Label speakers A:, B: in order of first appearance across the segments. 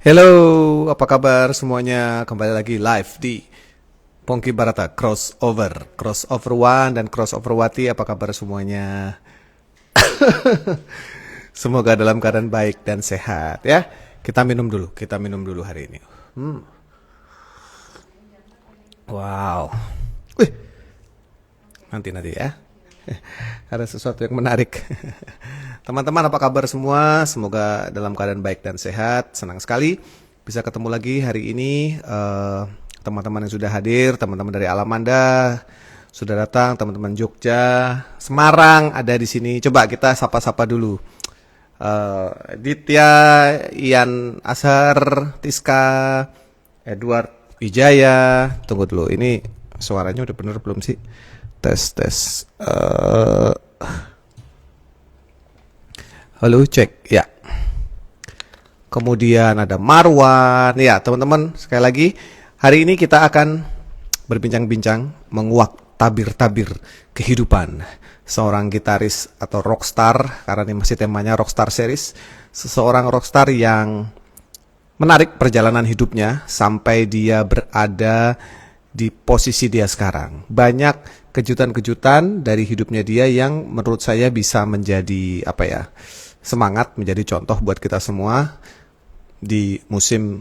A: Hello, apa kabar semuanya? Kembali lagi live di Pongki Barata Crossover One dan Crossover Wati. Apa kabar semuanya? Semoga dalam keadaan baik dan sehat ya. Kita minum dulu hari ini. Wow. Wih, nanti ya. Ada sesuatu yang menarik. Teman-teman apa kabar semua? Semoga dalam keadaan baik dan sehat. Senang sekali bisa ketemu lagi hari ini. Teman-teman yang sudah hadir, teman-teman dari Alamanda sudah datang, teman-teman Jogja, Semarang ada di sini. Coba kita sapa-sapa dulu. Ditya, Ian Ashar, Tiska, Edward Wijaya. Tunggu dulu, ini suaranya udah bener belum sih? Tes. Halo, cek ya. Kemudian ada Marwan. Ya, teman-teman, sekali lagi hari ini kita akan berbincang-bincang menguak tabir-tabir kehidupan seorang gitaris atau rockstar, karena ini masih temanya rockstar series. Seseorang rockstar yang menarik perjalanan hidupnya sampai dia berada di posisi dia sekarang. Banyak kejutan-kejutan dari hidupnya dia yang menurut saya bisa menjadi semangat, menjadi contoh buat kita semua di musim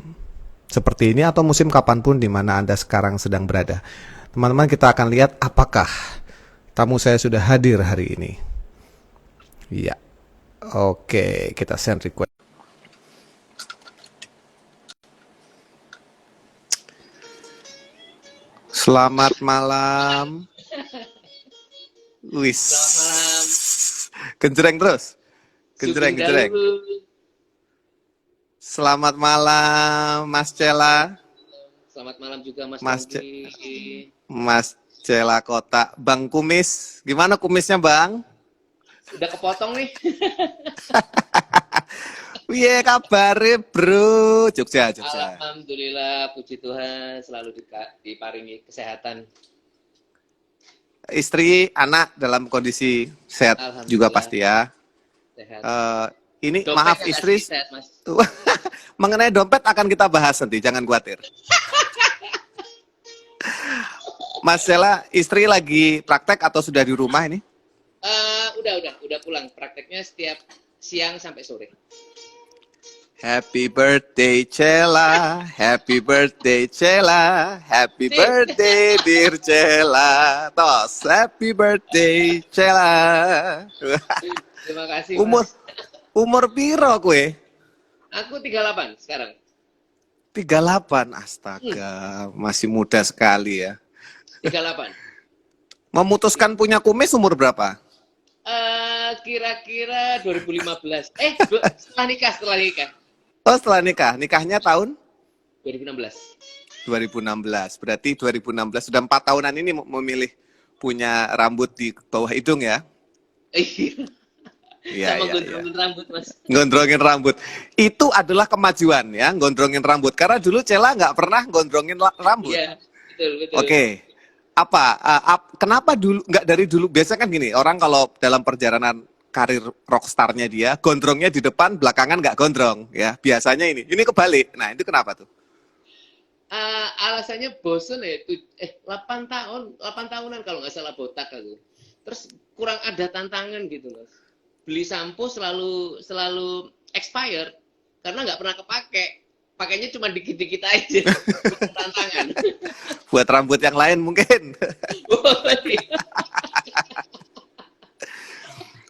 A: seperti ini atau musim kapanpun di mana Anda sekarang sedang berada. Teman-teman, kita akan lihat apakah tamu saya sudah hadir hari ini. Iya. Oke, kita send request. Selamat malam. Wis.
B: Selamat malam.
A: Genjreng terus. Genjreng. Selamat malam, Mas Cela.
B: Selamat malam juga Mas
A: Mas Cela Kota. Bang Kumis. Gimana kumisnya, Bang?
B: Udah kepotong nih.
A: Piye kabare, Bro? Jogja.
B: Alhamdulillah, puji Tuhan selalu diparingi kesehatan.
A: Istri, anak dalam kondisi sehat juga pasti ya.
B: Sehat.
A: Ini
B: Dompet
A: maaf istri.
B: Sehat, Mas.
A: Mengenai dompet akan kita bahas nanti, jangan khawatir. Mas Cela, istri lagi praktek atau sudah di rumah ini?
B: Udah pulang. Prakteknya setiap siang sampai sore.
A: Happy birthday Cela, happy birthday Cela, happy birthday dear Cela. Tos, happy birthday Cela.
B: Terima kasih, Mas.
A: Umur piro kue?
B: Aku 38 sekarang.
A: 38, astaga, masih muda sekali ya.
B: 38.
A: Memutuskan punya kumis umur berapa?
B: Kira-kira 2015. Setelah nikah.
A: Oh, setelah nikah. Nikahnya tahun?
B: 2016.
A: 2016. Berarti 2016 sudah 4 tahunan ini memilih punya rambut di bawah hidung ya?
B: Iya. Sama gondrongin rambut, Mas.
A: Gondrongin rambut. Itu adalah kemajuan ya, gondrongin rambut. Karena dulu Cela nggak pernah gondrongin rambut.
B: Iya, betul.
A: Oke. Kenapa dulu nggak dari dulu? Biasanya kan gini, orang kalau dalam perjalanan karir rockstarnya dia, gondrongnya di depan, belakangan nggak gondrong ya. Biasanya ini kebalik. Nah, itu kenapa tuh?
B: Alasannya bosen ya. 8 tahunan kalau nggak salah botak aku. Terus kurang ada tantangan gitu, Mas. Beli sampo selalu expired karena nggak pernah kepake. Pakainya cuma dikit-dikit aja. Tantangan.
A: Buat rambut yang lain mungkin.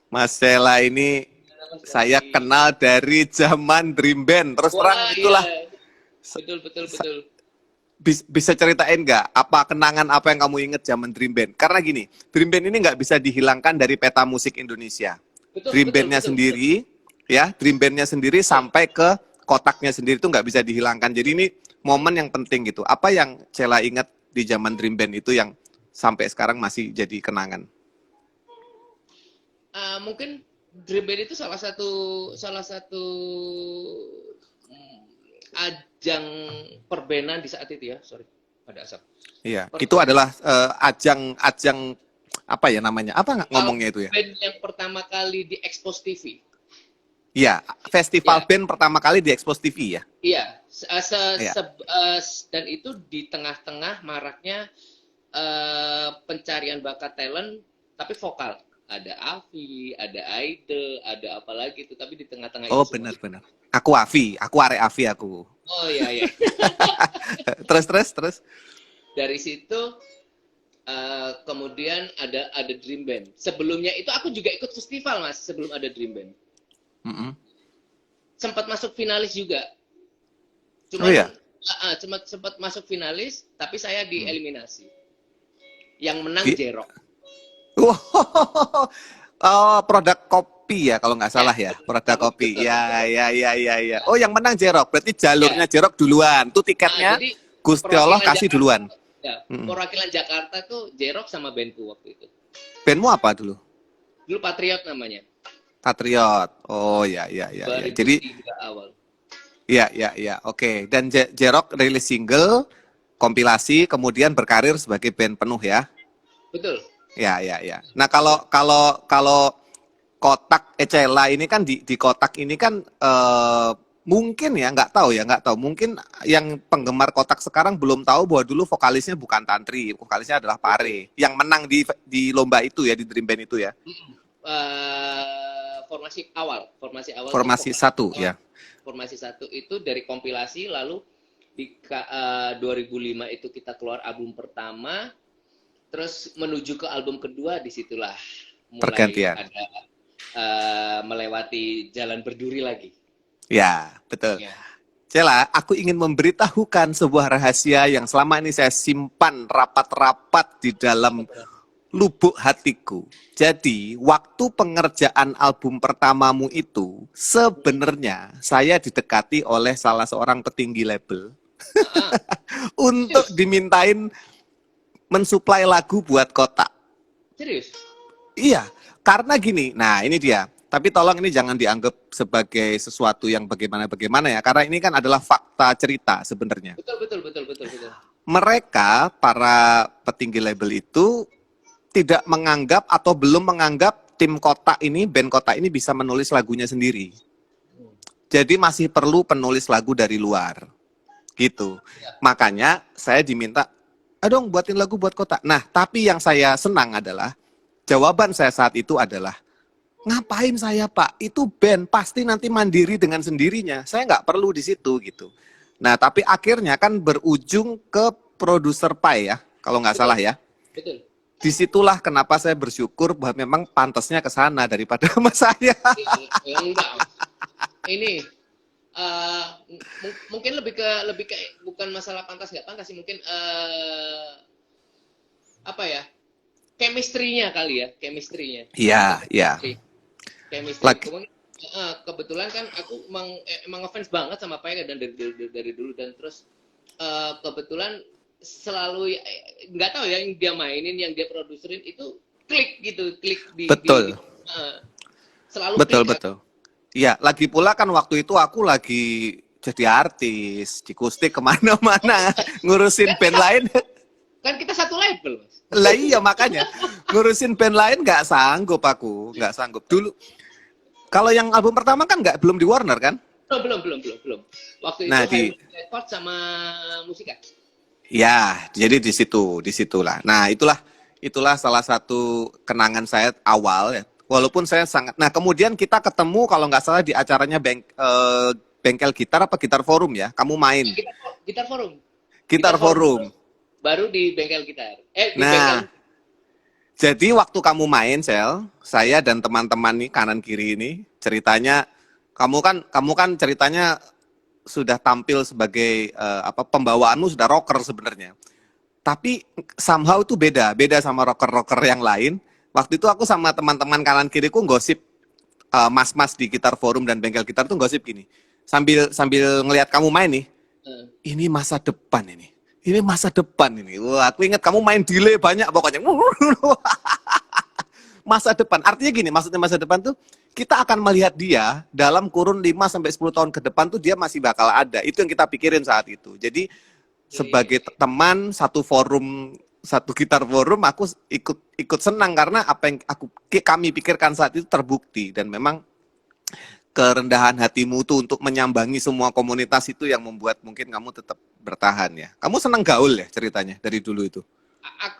A: Mas Cela ini saya kenal dari zaman Dream Band. Terus terang itulah.
B: Iya. Betul.
A: Bisa ceritain nggak apa kenangan apa yang kamu inget zaman Dream Band? Karena gini, Dream Band ini nggak bisa dihilangkan dari peta musik Indonesia. Dream Band-nya sendiri, ya, Dream Band-nya sendiri sampai ke kotaknya sendiri itu nggak bisa dihilangkan. Jadi ini momen yang penting gitu. Apa yang Cela ingat di zaman Dream Band itu yang sampai sekarang masih jadi kenangan?
B: Mungkin Dream Band itu salah satu ajang perbenan di saat itu ya. Sorry, ada asap.
A: Iya, itu adalah ajang apa ya namanya? Apa ngomongnya itu ya?
B: Band yang pertama kali di Expose TV.
A: Iya, festival band pertama kali di Expose TV ya.
B: Iya,
A: Ya.
B: dan itu di tengah-tengah maraknya pencarian bakat talent, tapi vokal. Ada Avi, ada Aide, ada apa lagi itu, tapi di tengah-tengah itu
A: Oh,
B: semua.
A: benar-benar. Aku arek Avi aku.
B: Oh iya ya.
A: Terus.
B: Dari situ kemudian ada Dream Band. Sebelumnya itu aku juga ikut festival Mas, sebelum ada Dream Band.
A: Mm-mm.
B: Sempat masuk finalis juga.
A: Oh
B: Cuman
A: ya.
B: sempat masuk finalis, tapi saya dieliminasi. Yang menang
A: Di,
B: Jerok.
A: wow. Oh, produk kopi ya kalau nggak
B: Ya,
A: salah ya. Produk kopi.
B: betul, betul.
A: Ya. Oh, yang menang Jerok. Berarti
B: Ya,
A: jalurnya Jerok duluan. Tuh tiketnya
B: jadi
A: Gusti Allah
B: perwakilan
A: kasih
B: Jakarta,
A: duluan.
B: ya,
A: Mm-mm.
B: perwakilan Jakarta tuh Jerok sama bandku waktu itu.
A: Bandmu apa dulu?
B: Dulu Patriot namanya,
A: Patriot. Oh ya. Jadi
B: 2003 awal.
A: ya. Oke. Dan Jerok rilis single, kompilasi, kemudian berkarir sebagai band penuh ya.
B: Betul.
A: Ya. Nah, kalau kotak Ecela ini kan di kotak ini kan mungkin ya nggak tahu mungkin yang penggemar kotak sekarang belum tahu bahwa dulu vokalisnya bukan Tantri, vokalisnya adalah Pare yang menang di lomba itu ya, di Dream Band itu ya.
B: Formasi awal tuh
A: Formasi satu ya.
B: formasi satu itu dari kompilasi, lalu di 2005 itu kita keluar album pertama, terus menuju ke album kedua, disitulah mulai
A: Pergantian.
B: ada melewati jalan berduri lagi.
A: Ya, betul.
B: Ya.
A: Cela, aku ingin memberitahukan sebuah rahasia yang selama ini saya simpan rapat-rapat di dalam lubuk hatiku. Jadi, waktu pengerjaan album pertamamu itu, sebenarnya saya didekati oleh salah seorang petinggi label untuk dimintain mensuplai lagu buat kotak.
B: Serius?
A: Iya, karena gini, nah ini dia. Tapi tolong ini jangan dianggap sebagai sesuatu yang bagaimana-bagaimana ya, karena ini kan adalah fakta cerita sebenarnya.
B: Betul.
A: Mereka, para petinggi label itu, tidak menganggap atau belum menganggap tim kotak ini, band kotak ini bisa menulis lagunya sendiri. Jadi masih perlu penulis lagu dari luar. Gitu. Makanya saya diminta, dong buatin lagu buat kotak. Nah, tapi yang saya senang adalah, jawaban saya saat itu adalah, ngapain saya Pak? Itu band pasti nanti mandiri dengan sendirinya. Saya nggak perlu di situ gitu. Nah, tapi akhirnya kan berujung ke produser Pai ya, kalau nggak salah ya.
B: Betul.
A: Disitulah kenapa saya bersyukur bahwa memang pantasnya ke sana daripada sama saya.
B: Enggak. Ini mungkin lebih ke bukan masalah pantas nggak pantas sih, mungkin apa ya? Chemistry-nya kali ya, chemistry-nya.
A: Iya.
B: Chemistry. Kebetulan kan aku emang ngefans banget sama Pai dan dari dulu, dan terus kebetulan selalu nggak tahu ya, yang dia mainin, yang dia produserin itu klik di
A: Betul.
B: selalu
A: Betul. Iya, lagi pula kan waktu itu aku lagi jadi artis, di Kustik kemana-mana, ngurusin band lain.
B: Kan kita satu label, Mas.
A: Lah iya makanya, ngurusin band lain nggak sanggup dulu. Kalau yang album pertama kan belum di Warner kan?
B: Oh, belum. Waktu itu
A: Nah,
B: Record sama Musika.
A: Ya, jadi disitulah. Nah, itulah salah satu kenangan saya awal ya. Walaupun saya sangat. Nah, kemudian kita ketemu kalau nggak salah di acaranya Bengkel Gitar apa Gitar Forum ya. Kamu main.
B: Gitar Forum.
A: Gitar Forum.
B: Baru di Bengkel Gitar.
A: Nah, jadi waktu kamu main, Sel, saya dan teman-teman nih kanan kiri ini ceritanya, kamu kan ceritanya sudah tampil sebagai pembawaanmu sudah rocker sebenarnya. Tapi somehow itu beda sama rocker-rocker yang lain. Waktu itu aku sama teman-teman kanan kiriku gosip, mas-mas di Gitar Forum dan Bengkel Gitar tuh gosip gini. Sambil ngelihat kamu main nih. Ini masa depan ini. Wah, aku ingat kamu main delay banyak pokoknya. Masa depan. Artinya gini, maksudnya masa depan tuh kita akan melihat dia dalam kurun 5-10 tahun ke depan tuh dia masih bakal ada. Itu yang kita pikirin saat itu. Jadi sebagai teman satu Gitar Forum, aku ikut senang karena apa yang kami pikirkan saat itu terbukti, dan memang kerendahan hatimu tuh untuk menyambangi semua komunitas itu yang membuat mungkin kamu tetap bertahan ya. Kamu senang gaul ya ceritanya dari dulu itu?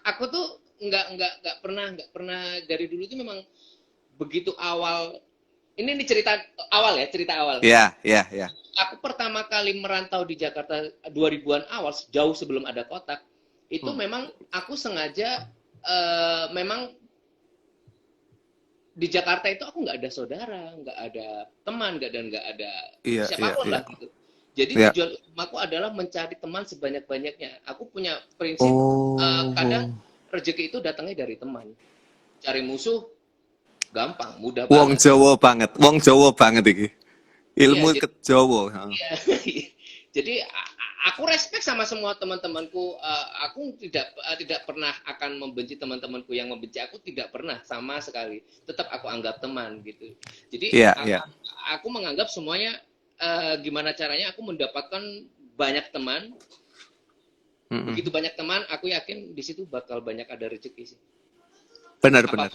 B: Aku tuh nggak pernah dari dulu tuh memang begitu awal. Ini cerita awal ya, cerita awal.
A: Iya, iya, iya.
B: Aku pertama kali merantau di Jakarta 2000-an awal, jauh sebelum ada kotak. Itu memang aku sengaja memang di Jakarta itu aku nggak ada saudara, nggak ada teman, nggak ada
A: Iya, iya,
B: siapapun
A: iya.
B: lah gitu. Jadi
A: Iya.
B: tujuan utamaku adalah mencari teman sebanyak-banyaknya. Aku punya prinsip kadang
A: Oh.
B: rezeki itu datangnya dari teman. Cari musuh gampang, mudah
A: Wong
B: banget.
A: Jawa banget. Wong Jawa banget iki.
B: Iya,
A: Ilmu ke Jawa.
B: iya. Jadi aku respect sama semua teman-temanku. Aku tidak pernah akan membenci teman-temanku yang membenci aku, tidak pernah sama sekali. Tetap aku anggap teman gitu. Jadi
A: Iya, iya.
B: aku menganggap semuanya gimana caranya aku mendapatkan banyak teman.
A: Mm-mm.
B: Begitu banyak teman, aku yakin di situ bakal banyak ada rezeki sih.
A: Benar-benar.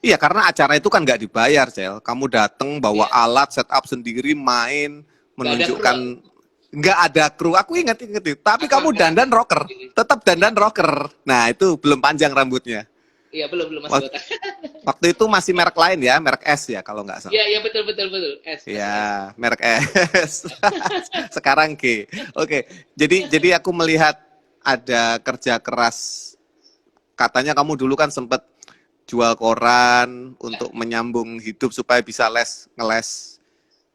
A: Iya, karena acara itu kan nggak dibayar, Cel. Kamu datang bawa
B: Iya.
A: alat, setup sendiri, main,
B: Nggak ada
A: menunjukkan nggak ada kru. Aku ingat itu. Tapi
B: Aku
A: kamu
B: angkat
A: dandan rocker,
B: sendiri.
A: tetap dandan rocker. Nah, itu belum panjang rambutnya.
B: Iya, belum masih botak.
A: Waktu itu masih merek lain ya, merek S ya kalau nggak salah.
B: Iya, betul. S.
A: Ya, merek S. Sekarang G. Oke, jadi aku melihat ada kerja keras. Katanya kamu dulu kan sempat jual koran untuk menyambung hidup supaya bisa ngeles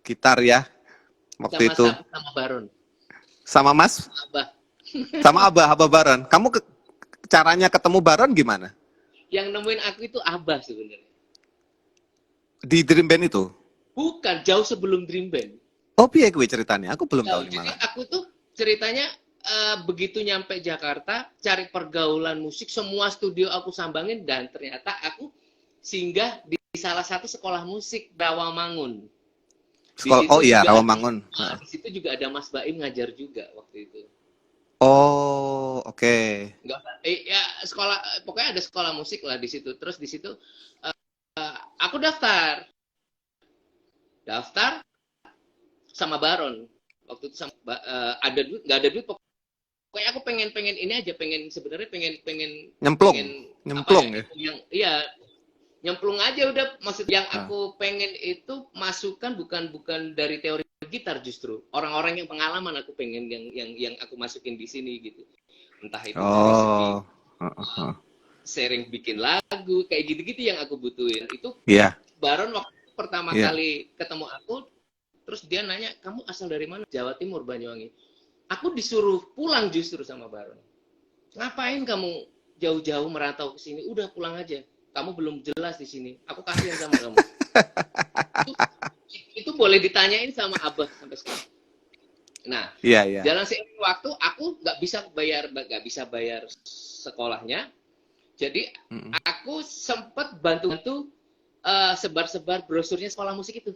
A: gitar ya waktu itu
B: Sama Baron.
A: sama Mas,
B: Abah.
A: sama Abah Baron. Kamu caranya ketemu Baron gimana
B: Yang nemuin aku itu Abah sebenarnya.
A: di Dream Band itu?
B: Bukan, jauh sebelum Dream Band.
A: Oh, piye kuwi ceritanya? Aku belum tahu
B: Jadi
A: malah.
B: aku tuh ceritanya begitu nyampe Jakarta, cari pergaulan musik, semua studio aku sambangin, dan ternyata aku singgah di salah satu sekolah musik Rawamangun.
A: Oh iya, Rawamangun.
B: Di situ juga ada Mas Baim ngajar juga waktu itu.
A: Oh, oke.
B: Enggak, ya sekolah, pokoknya ada sekolah musik lah di situ. Terus di situ aku daftar sama Baron. Waktu itu ada duit, nggak ada duit, pokoknya aku pengen ini aja, sebenarnya pengen
A: Nyemplung
B: ya, iya, nyemplung aja udah. Maksud yang aku pengen itu masukan bukan dari teori gitar, justru orang-orang yang pengalaman aku pengen yang aku masukin di sini gitu. Entah itu dari segi sharing bikin lagu kayak gitu-gitu yang aku butuhin. Itu Baron waktu pertama kali ketemu aku, terus dia nanya, kamu asal dari mana? Jawa Timur, Banyuwangi. Aku disuruh pulang justru sama Baron. Ngapain kamu jauh-jauh merantau ke sini? Udah pulang aja. Kamu belum jelas di sini. Aku kasihan sama kamu. itu boleh ditanyain sama Abah sampai sekarang. Nah, jalan seiring waktu, aku nggak bisa bayar sekolahnya. Jadi aku sempat bantu sebar-sebar brosurnya sekolah musik itu.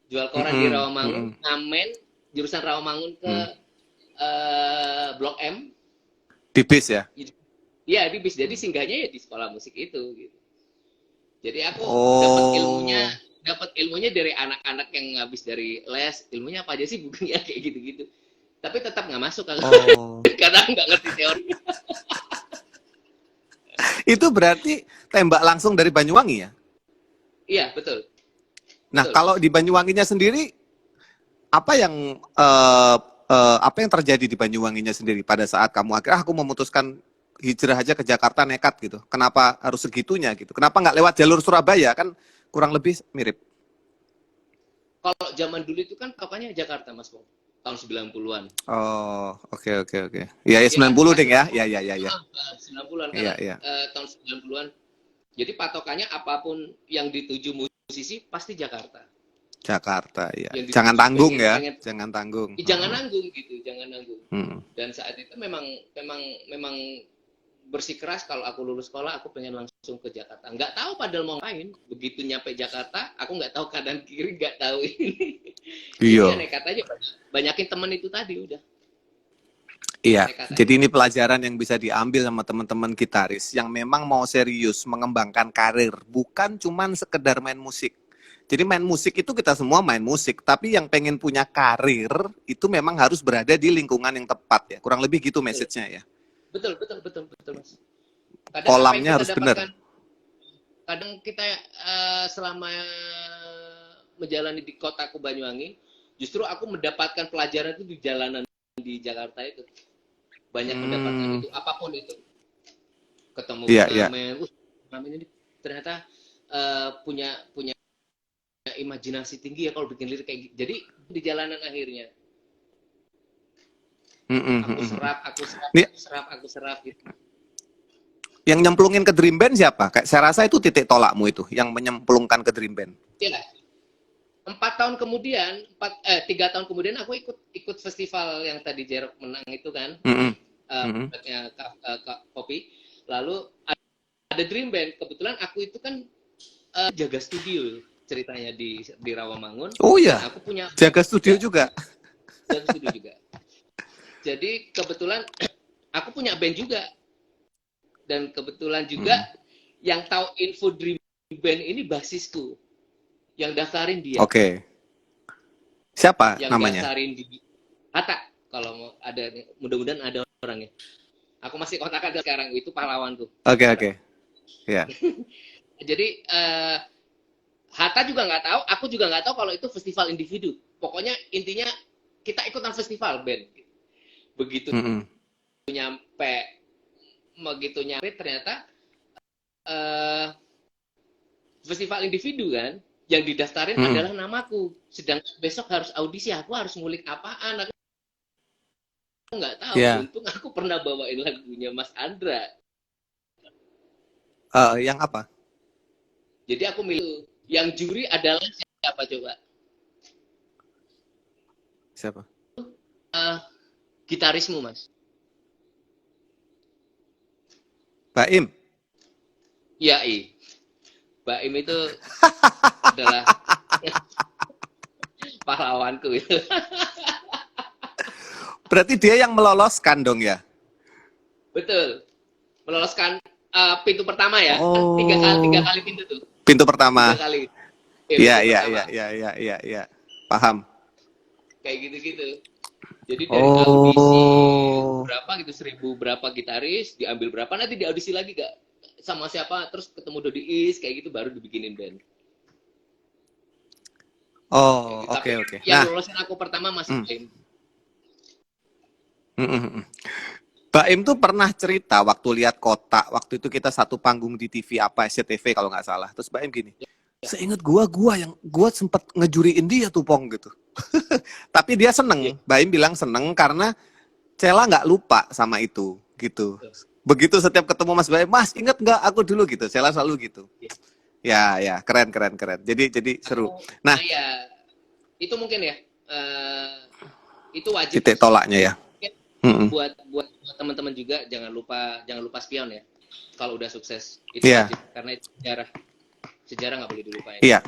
B: Jual koran di Rawamangun, ngamen jurusan Rawamangun ke Blok M.
A: Di bis ya?
B: Iya, di bis. Jadi singgahnya ya di sekolah musik itu gitu. Jadi aku dapat ilmunya dari anak-anak yang habis dari les. Ilmunya apa aja sih, bukan ya kayak gitu-gitu. Tapi tetap nggak masuk kalau karena nggak ngerti teori.
A: Itu berarti tembak langsung dari Banyuwangi ya?
B: Iya, betul.
A: Nah, kalau di Banyuwanginya sendiri, apa yang terjadi di Banyuwanginya sendiri pada saat kamu akhirnya aku memutuskan hijrah aja ke Jakarta nekat gitu? Kenapa harus segitunya gitu? Kenapa nggak lewat jalur Surabaya? Kan kurang lebih mirip.
B: Kalau zaman dulu itu kan pokoknya Jakarta, Mas Bong. Tahun 90-an.
A: Oh, oke. Iya, 90 ding ya. Iya.
B: 90-an kan. Tahun 90-an. Jadi patokannya apapun yang dituju musisi pasti Jakarta.
A: Jakarta, ya. Jangan tanggung ya. Jangan tanggung.
B: Jangan nanggung gitu, jangan nanggung. Dan saat itu memang bersikeras kalau aku lulus sekolah aku pengen langsung ke Jakarta. Nggak tahu padahal mau ngapain. Begitu nyampe Jakarta, aku nggak tahu kanan kiri, nggak tahu ini. Iya. Nekat aja, banyakin temen itu tadi udah.
A: Iya, jadi ini pelajaran yang bisa diambil sama teman-teman gitaris yang memang mau serius mengembangkan karir, bukan cuman sekedar main musik. Jadi main musik itu kita semua main musik, tapi yang pengen punya karir itu memang harus berada di lingkungan yang tepat ya. Kurang lebih gitu
B: Betul,
A: message-nya ya.
B: betul, betul, betul, betul, Mas. Kadang apa yang
A: Kolamnya
B: kita
A: harus benar.
B: dapatkan, kadang kita selama menjalani di kotaku Banyuwangi, justru aku mendapatkan pelajaran itu di jalanan di Jakarta itu. Banyak mendapatkan
A: Hmm,
B: itu, apapun itu. Ketemu
A: iya, iya.
B: pengamen, pengamen ini ternyata punya punya imajinasi tinggi ya kalau bikin lirik kayak gitu. Jadi di jalanan akhirnya
A: Hmm, hmm,
B: aku
A: hmm, hmm.
B: serap, aku serap,
A: Nih,
B: aku serap, aku serap gitu.
A: yang nyemplungin ke Dream Band siapa? Kayak saya rasa itu titik tolakmu itu, yang menyemplungkan ke Dream Band.
B: Ya, 4 tahun kemudian, 3 tahun kemudian aku ikut festival yang tadi Jerok menang itu kan,
A: Hmm, hmm, hmm.
B: produknya kopi. Lalu ada Dream Band. Kebetulan aku itu kan jaga studio ceritanya di Rawamangun,
A: Oh
B: dan
A: iya,
B: aku punya band
A: jaga studio
B: juga,
A: juga.
B: jaga studio juga. Jadi kebetulan aku punya band juga, dan kebetulan juga
A: Hmm.
B: yang tahu info Dream Band ini basisku, yang daftarin dia,
A: Oke. Siapa
B: yang
A: namanya?
B: daftarin di Hatta. Kalau mau ada, mudah-mudahan ada orangnya. Aku masih kontak sekarang, itu pahlawanku
A: Oke,
B: Hatta.
A: oke. Ya.
B: Jadi Hatta juga nggak tahu, aku juga nggak tahu kalau itu festival individu. Pokoknya intinya kita ikutan festival band. Begitu
A: Hmm, hmm.
B: nyampe, begitu nyampe ternyata eh, festival individu kan, yang didaftarin
A: Hmm, hmm.
B: adalah namaku. Sedangkan besok harus audisi, aku harus ngulik apaan? Aku nggak tahu.
A: Ya.
B: Untung aku pernah bawain lagunya Mas Andra.
A: Yang apa?
B: Jadi aku milih. Yang juri adalah siapa coba?
A: Siapa?
B: Uh, Gitarismu, Mas.
A: Baim.
B: Iya, Mbak Im itu adalah pahlawanku itu.
A: Berarti dia yang meloloskan dong ya?
B: Betul. Meloloskan pintu pertama ya. Kan tiga
A: Oh,
B: kali pintu tuh.
A: pintu
B: Tiga
A: pertama.
B: kali.
A: Iya,
B: Pintu
A: iya, iya,
B: pertama.
A: iya, iya, iya, iya. Paham.
B: Kayak gitu-gitu. Jadi dari audisi
A: Oh.
B: berapa gitu, 1.000 berapa gitaris, diambil berapa, nanti diaudisi lagi gak sama siapa, terus ketemu Dodi Is, kayak gitu baru dibikinin band. Kayak
A: Oh,
B: gitu. Tapi
A: oke, oke.
B: yang
A: Nah,
B: lolosin aku pertama masih
A: hmm.
B: Bim.
A: Hmm, hmm, hmm. Baim tuh pernah cerita waktu lihat kotak, waktu itu kita satu panggung di TV apa, SCTV kalau nggak salah. Terus Baim gini,
B: Ya,
A: seingat gua sempet ngejuriin dia tuh Pong gitu. Tapi dia
B: ya,
A: seneng, Baim bilang seneng karena Cela nggak lupa sama itu gitu. Begitu setiap ketemu Mas Baim, Mas inget nggak aku dulu gitu, Cela selalu gitu.
B: ya.
A: Ya, ya, keren, keren, keren. Jadi
B: Aku,
A: seru. Nah,
B: ya, itu mungkin ya, itu wajib
A: titik
B: mas.
A: tolaknya ya.
B: Mungkin
A: Mm-mm.
B: buat teman-teman juga jangan lupa spion ya. Kalau udah sukses itu
A: Iya,
B: wajib, karena itu sejarah nggak boleh dilupain.
A: iya,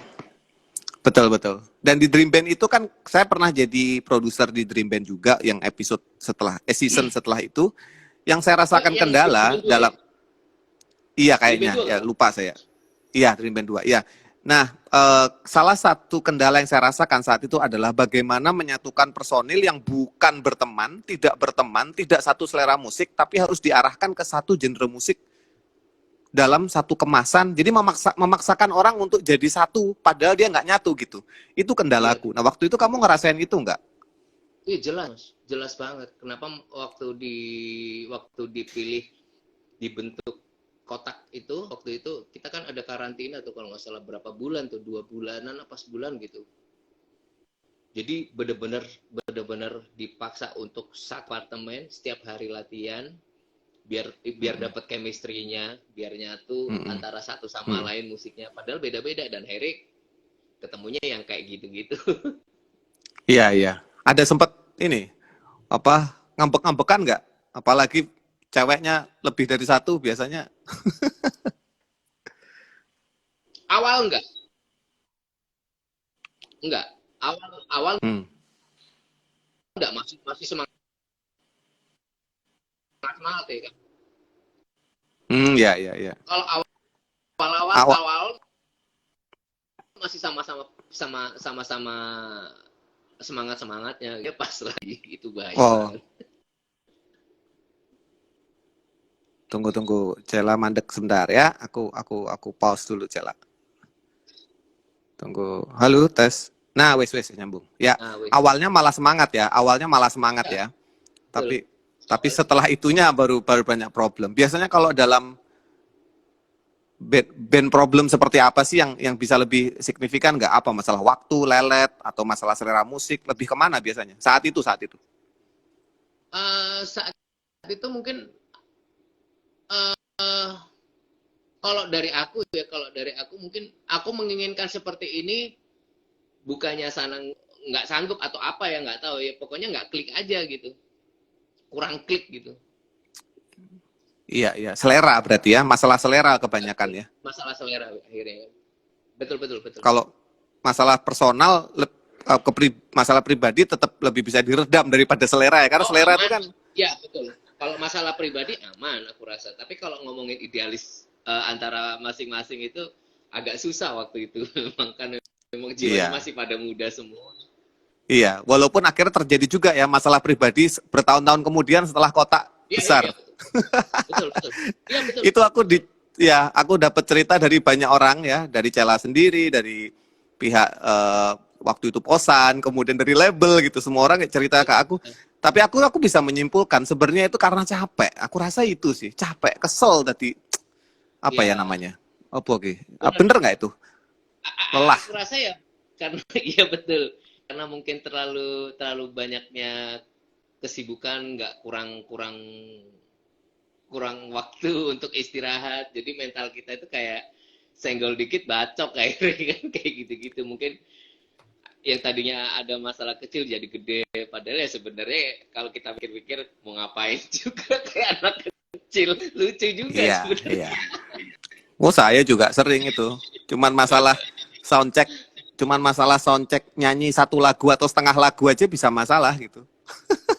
A: betul, betul. Dan di Dream Band itu kan saya pernah jadi produser di Dream Band juga yang episode setelah season setelah itu yang saya rasakan
B: Yang Dream
A: kendala
B: Band 2 ya,
A: dalam iya
B: Dream Band
A: kayaknya
B: 2
A: ya
B: kan.
A: lupa saya. Iya, Dream Band 2. Iya. Nah, salah satu kendala yang saya rasakan saat itu adalah bagaimana menyatukan personil yang bukan berteman, tidak satu selera musik, tapi harus diarahkan ke satu genre musik dalam satu kemasan. Jadi memaksakan orang untuk jadi satu, padahal dia nggak nyatu gitu. Itu
B: Iya,
A: kendalaku. Nah, waktu itu kamu ngerasain itu nggak?
B: iya jelas, jelas banget. Kenapa waktu dipilih dibentuk kotak itu, waktu itu kita kan ada karantina tuh kalau nggak salah berapa bulan tuh, 2 bulanan apa sebulan gitu. Jadi bener-bener dipaksa untuk apartemen setiap hari latihan, biar biar
A: Mm-mm.
B: dapat chemistry-nya, biar nyatu
A: Mm-mm.
B: antara satu sama
A: Mm-mm.
B: lain musiknya. Padahal beda-beda, dan Herik ketemunya yang kayak gitu-gitu.
A: Iya, iya. Ada sempat ini apa ngambek-ngambekan nggak? Apalagi ceweknya lebih dari satu biasanya.
B: Awal enggak. Awal awal
A: Hmm.
B: enggak, masih masih semangat semangat ya kan.
A: Hmm, ya, ya, ya.
B: Kalau awal awal
A: Awak.
B: awal masih sama-sama semangatnya ya pas lagi itu bahaya
A: Oh,
B: banget.
A: tunggu Cela mandek sebentar ya. Aku pause dulu Cela. Tunggu. Halo, tes. Nah, wes nyambung. Ya,
B: Nah, wes.
A: awalnya malah semangat ya. Awalnya malah semangat
B: Ya,
A: ya.
B: betul.
A: Tapi setelah itunya baru banyak problem. Biasanya kalau dalam band problem seperti apa sih yang bisa lebih signifikan nggak? Apa masalah waktu, lelet, atau masalah selera musik? Lebih kemana biasanya? Saat itu.
B: Saat itu mungkin eh, kalau dari aku mungkin aku menginginkan seperti ini bukannya nggak sanggup atau apa ya nggak tahu ya pokoknya nggak klik aja gitu kurang klik gitu
A: Iya. Selera berarti ya. Masalah selera kebanyakan ya.
B: masalah selera akhirnya betul betul betul
A: Kalau masalah personal, masalah pribadi tetap lebih bisa diredam daripada selera ya. Karena
B: oh
A: selera itu
B: aman
A: kan,
B: ya betul kalau masalah pribadi aman aku rasa tapi kalau ngomongin idealis antara masing-masing itu agak susah waktu itu memang kan memang jiwanya
A: iya.
B: masih pada muda semua.
A: Iya, walaupun akhirnya terjadi juga ya masalah pribadi bertahun-tahun kemudian setelah kotak
B: Iya iya iya
A: besar.
B: betul betul betul iya betul
A: Itu aku dapat cerita dari banyak orang ya, dari Cela sendiri, dari pihak waktu itu Posan, kemudian dari label gitu, semua orang cerita ke aku. Tapi aku bisa menyimpulkan sebenarnya itu karena capek. Aku rasa itu sih, capek, kesel tadi apa ya
B: ya
A: namanya? Apa oke?
B: benar
A: Bener nggak itu? Lelah.
B: aku rasa ya karena iya betul karena mungkin terlalu terlalu banyaknya kesibukan nggak kurang kurang kurang waktu untuk istirahat jadi mental kita itu kayak senggol dikit bacok akhirnya kan kayak gitu-gitu mungkin yang tadinya ada masalah kecil jadi gede padahal ya sebenarnya kalau kita pikir-pikir mau ngapain juga kayak anak kecil lucu juga
A: Iya.
B: sebenarnya.
A: Oh, saya juga sering itu. Cuman masalah soundcheck, cuman masalah soundcheck nyanyi satu lagu atau setengah lagu aja bisa masalah gitu.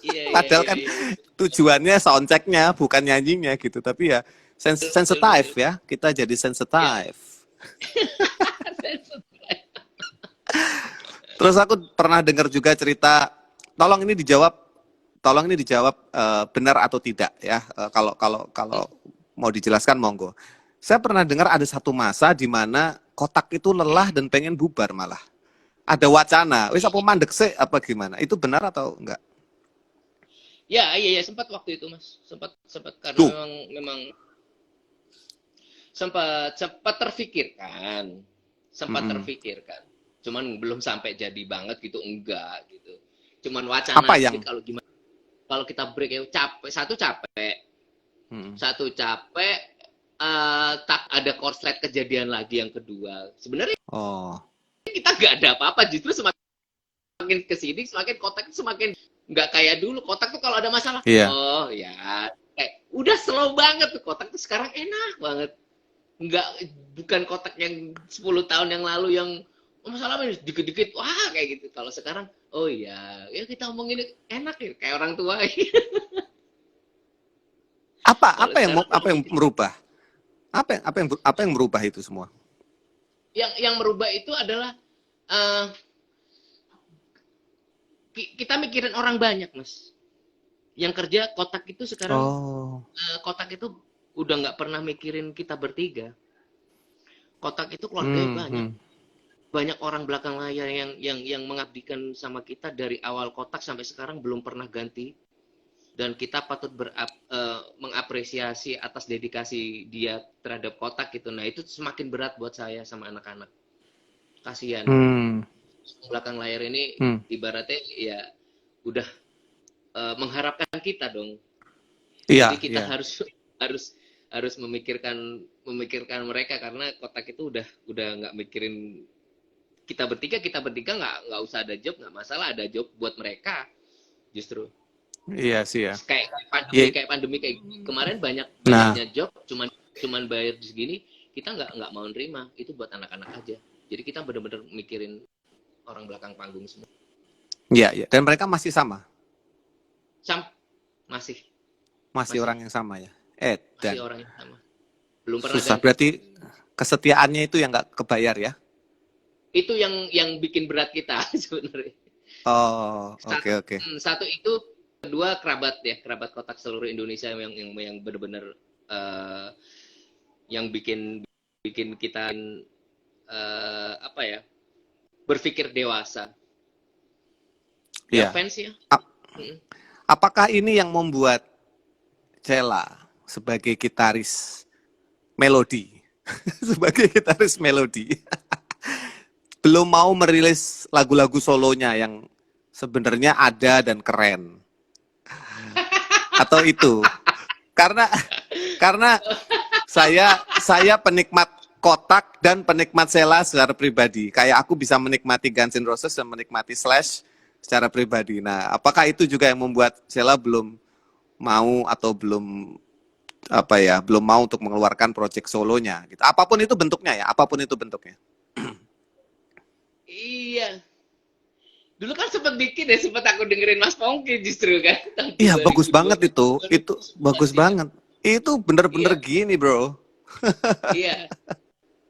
B: Iya iya
A: Padahal
B: iya
A: kan
B: iya
A: tujuannya soundchecknya bukan nyanyinya gitu. Tapi ya
B: betul betul
A: sensitif
B: betul
A: ya. Kita jadi
B: ya.
A: sensitif. Terus aku pernah dengar juga cerita, tolong ini dijawab, benar atau tidak ya. Kalau kalau kalau mau dijelaskan monggo. Saya pernah dengar ada satu masa di mana kotak itu lelah dan pengen bubar malah. Ada wacana, wis apa mandek sih apa gimana? Itu benar atau enggak?
B: Ya, iya, iya, sempat waktu itu, Mas. Sempat, sempat karena
A: Tuh.
B: memang sempat terfikirkan, sempat
A: Mm-mm.
B: terfikirkan. Cuman belum sampai jadi banget gitu, enggak gitu. Cuman
A: Apa
B: wacana, jadi
A: yang
B: kalau gimana, kalau kita break ya capek,
A: Mm-mm.
B: tak ada korslet kejadian lagi yang kedua. Sebenarnya
A: Oh,
B: kita nggak ada apa-apa, justru semakin kesini, semakin kotak semakin nggak kayak dulu. Kotak tuh kalau ada masalah,
A: iya.
B: oh ya, kayak udah slow banget tuh kotak tuh sekarang enak banget. Nggak bukan kotak yang 10 tahun yang lalu yang oh, masalahnya dikit-dikit wah kayak gitu. Kalau sekarang oh ya, ya kita omongin enak ya kayak orang tua.
A: Apa
B: Kalau sekarang
A: apa yang merubah? Apa yang merubah itu semua?
B: yang merubah itu adalah eh, kita mikirin orang banyak, Mas. Yang kerja kotak itu sekarang
A: Oh.
B: kotak itu udah nggak pernah mikirin kita bertiga. Kotak itu keluarganya
A: Hmm,
B: banyak.
A: hmm.
B: Banyak orang belakang layar yang mengabdikan sama kita dari awal kotak sampai sekarang belum pernah ganti dan kita patut mengapresiasi atas dedikasi dia terhadap kotak gitu. Nah, itu semakin berat buat saya sama anak-anak. Kasihan.
A: Hmm,
B: Belakang layar ini
A: hmm.
B: ibaratnya ya udah mengharapkan kita dong.
A: Iya,
B: Jadi kita
A: iya.
B: harus memikirkan mereka karena kotak itu udah nggak mikirin kita bertiga nggak usah ada job nggak masalah ada job buat mereka justru
A: Iya sih ya.
B: pandemi
A: Iya.
B: kayak kemarin
A: Nah,
B: banyaknya job cuman bayar segini kita nggak mau nerima itu buat anak-anak aja jadi kita benar-benar mikirin orang belakang panggung semua
A: iya. Dan mereka masih sama.
B: sam masih
A: Masih
B: masih
A: orang yang sama ya.
B: masih
A: Dan
B: orang yang sama belum pernah
A: susah
B: ganti
A: berarti kesetiaannya itu yang nggak kebayar ya.
B: Itu yang bikin berat kita sebenarnya.
A: Oh, oke
B: Satu,
A: oke.
B: satu itu, kedua kerabat ya, kerabat kotak seluruh Indonesia yang benar-benar eh, yang bikin bikin kita apa ya, berpikir dewasa. Ya
A: Iya.
B: fans ya.
A: Ap-
B: Mm.
A: Apakah ini yang membuat Cella sebagai gitaris melodi, sebagai gitaris melodi, belum mau merilis lagu-lagu solonya yang sebenarnya ada dan keren? Atau itu? Karena karena saya penikmat Kotak dan penikmat Sheila secara pribadi. Kayak aku bisa menikmati Guns N' Roses dan menikmati Slash secara pribadi. Nah, apakah itu juga yang membuat Sheila belum mau atau belum apa ya, belum mau untuk mengeluarkan project solonya gitu. Apapun itu bentuknya ya, apapun itu bentuknya.
B: Iya. Dulu kan sempat bikin ya, sempat aku dengerin Mas Pongki justru kan, tahun
A: Iya, bagus
B: 2012,
A: banget itu. Itu
B: 2011
A: bagus
B: ya.
A: banget. Itu bener-bener
B: Iya,
A: gini, bro.
B: iya.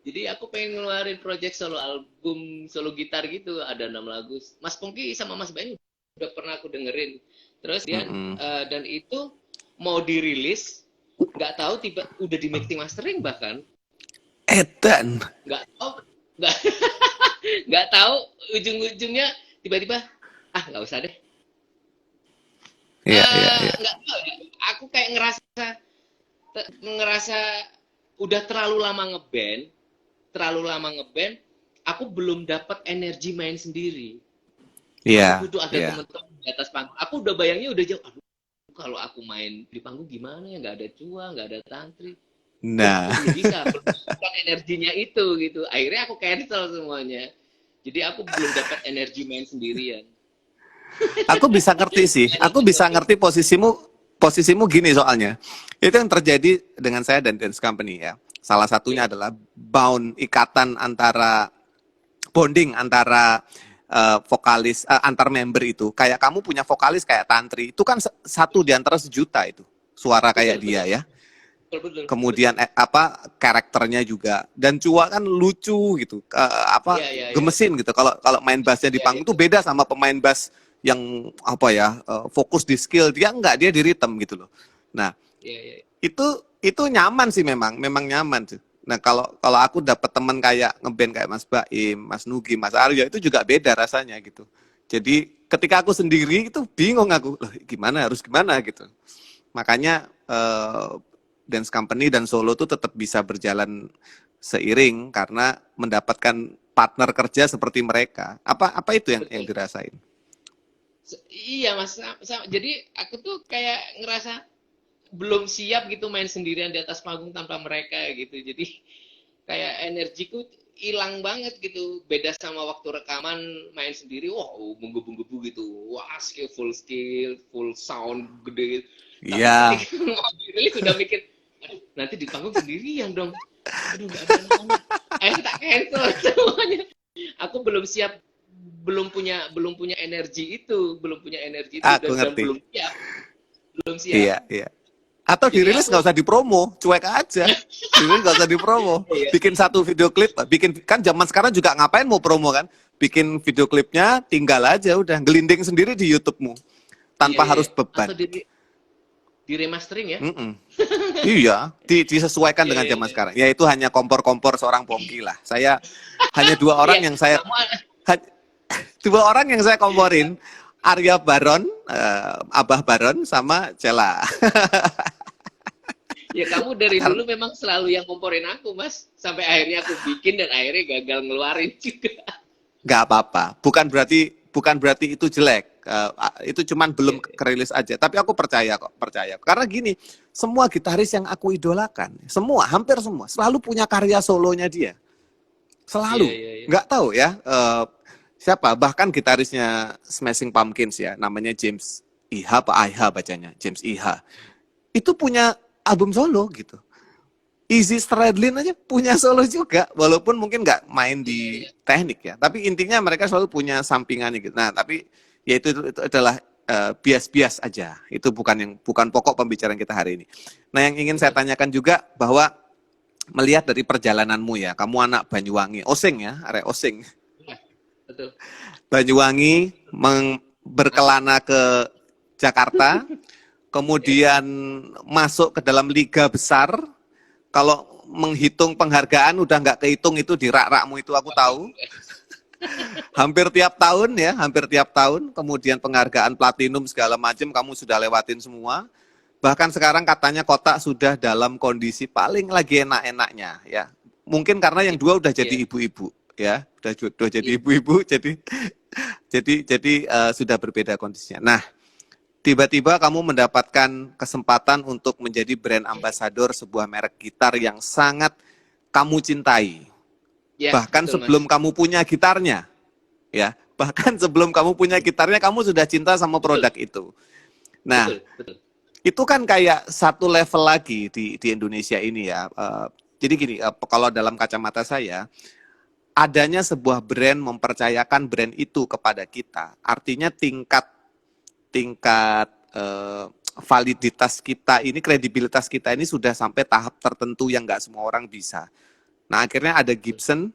B: Jadi aku pengen ngeluarin project solo, album solo gitar gitu, ada 6 lagu. Mas Pongki sama Mas Ben udah pernah aku dengerin. Terus dia
A: Mm-mm.
B: dan itu mau dirilis, nggak tahu tiba udah di mixing mastering bahkan,
A: Edan.
B: nggak tahu, nggak nggak tahu ujung-ujungnya tiba-tiba nggak usah deh.
A: Iya, iya, iya.
B: Nggak tahu ya. Aku kayak ngerasa udah terlalu lama ngeband, aku belum dapat energi main sendiri.
A: Iya,
B: Aku butuh ada
A: iya.
B: teman-teman di atas panggung. Aku udah bayangnya udah jauh. Aduh, kalau aku main di panggung gimana ya? Nggak ada cua, nggak ada tantri. Wah,
A: Nah,
B: aku belum bisa, belum dapat energinya itu gitu. Akhirnya aku cancel semuanya. Jadi aku belum dapat energi main sendirian.
A: aku bisa ngerti sih. Aku bisa ngerti posisimu gini soalnya. Itu yang terjadi dengan saya dan Dance Company ya. Salah satunya
B: Iya,
A: adalah ikatan antara bonding antara vokalis antar member itu. Kayak kamu punya vokalis kayak Tantri, itu kan satu di antara sejuta itu suara kayak
B: betul,
A: dia
B: betul,
A: ya.
B: betul, betul, betul.
A: Kemudian apa karakternya juga dan Cua kan lucu gitu, apa
B: Iya, iya, iya,
A: gemesin gitu. Kalau kalau main bassnya di
B: iya,
A: panggung
B: iya,
A: tuh beda sama pemain bass yang apa ya fokus di skill, dia enggak, dia di rhythm gitu loh. Nah,
B: iya, iya.
A: itu nyaman sih, memang nyaman sih. Nah, kalau kalau aku dapat teman kayak ngeband kayak Mas Baim, Mas Nugi, Mas Aryo, itu juga beda rasanya gitu. Jadi ketika aku sendiri itu bingung aku, loh, gimana gitu. Makanya dance company dan solo tuh tetap bisa berjalan seiring karena mendapatkan partner kerja seperti mereka. Apa itu yang
B: Betul.
A: dirasain?
B: Iya mas, jadi aku tuh kayak ngerasa belum siap gitu main sendirian di atas panggung tanpa mereka gitu. Jadi kayak energiku hilang banget gitu. Beda sama waktu rekaman main sendiri, wah menggebu-gebu gitu. Wah skill, full sound gede. Tapi
A: Iya,
B: ketika mau dirilis sudah mikir, aduh nanti di panggung sendirian dong. Aduh nggak ada anak-anak. Akhirnya tak cancel semuanya. Aku belum punya energi itu,
A: aku
B: dan
A: ngerti.
B: belum siap.
A: Iya, iya. Atau
B: Jadi
A: dirilis nggak
B: aku
A: usah dipromo, cuek aja. Dirilis nggak usah dipromo.
B: iya,
A: Bikin satu video klip, kan zaman sekarang juga ngapain mau promo kan? Bikin video klipnya, tinggal aja udah gelinding sendiri di YouTube-mu
B: iya,
A: tanpa
B: iya.
A: harus beban.
B: Atau di remastering ya?
A: Mm-mm. Iya, disesuaikan
B: Iya,
A: dengan
B: iya,
A: zaman
B: iya.
A: sekarang. Ya itu hanya kompor-kompor seorang Pongki lah. Saya hanya
B: Iya, kamu
A: dua orang yang saya komporin, Arya Baron, Abah Baron sama Cela.
B: ya kamu dari
A: Karena
B: dulu memang selalu yang komporin aku, Mas. Sampai akhirnya aku bikin dan akhirnya gagal ngeluarin juga.
A: nggak apa-apa, bukan berarti itu jelek. Itu cuman belum
B: Iya,
A: kerilis aja. Tapi aku percaya. Karena gini, semua gitaris yang aku idolakan, hampir semua, selalu punya karya solonya dia.
B: iya,
A: Selalu.
B: iya, iya.
A: Nggak tahu ya, siapa, bahkan gitarisnya Smashing Pumpkins ya, namanya James Iha, apa Iha bacanya, James Iha. Itu punya album solo gitu. Izzy Stradlin aja punya solo juga, walaupun mungkin nggak main
B: Iya,
A: di
B: iya.
A: teknik ya, tapi intinya mereka selalu punya sampingannya gitu. Nah, tapi ya itu adalah bias-bias aja. Itu bukan pokok pembicaraan kita hari ini. Nah, yang ingin saya
B: Betul.
A: tanyakan juga bahwa melihat dari perjalananmu ya, kamu anak Banyuwangi, Osing ya, arek Osing.
B: betul.
A: Banyuwangi berkelana ke Jakarta, kemudian masuk ke dalam liga besar. Kalau menghitung penghargaan udah nggak kehitung itu di rak-rakmu itu aku tahu. Hampir tiap tahun ya, hampir tiap tahun. Kemudian penghargaan platinum segala macam kamu sudah lewatin semua. Bahkan sekarang katanya Kotak sudah dalam kondisi paling lagi enak-enaknya ya. Mungkin karena yang dua udah jadi ibu-ibu ya, udah jadi ibu-ibu, jadi sudah berbeda kondisinya. Nah, tiba-tiba kamu mendapatkan kesempatan untuk menjadi brand ambassador sebuah merek gitar yang sangat kamu cintai.
B: Ya,
A: Bahkan
B: betul,
A: sebelum
B: Mas.
A: kamu punya gitarnya, ya. Bahkan sebelum kamu punya gitarnya, kamu sudah cinta sama produk itu. Nah,
B: Betul, betul.
A: itu kan kayak satu level lagi di Indonesia ini ya. Jadi gini, kalau dalam kacamata saya, adanya sebuah brand mempercayakan brand itu kepada kita, artinya tingkat validitas kita ini, kredibilitas kita ini sudah sampai tahap tertentu yang nggak semua orang bisa. Nah, akhirnya ada Gibson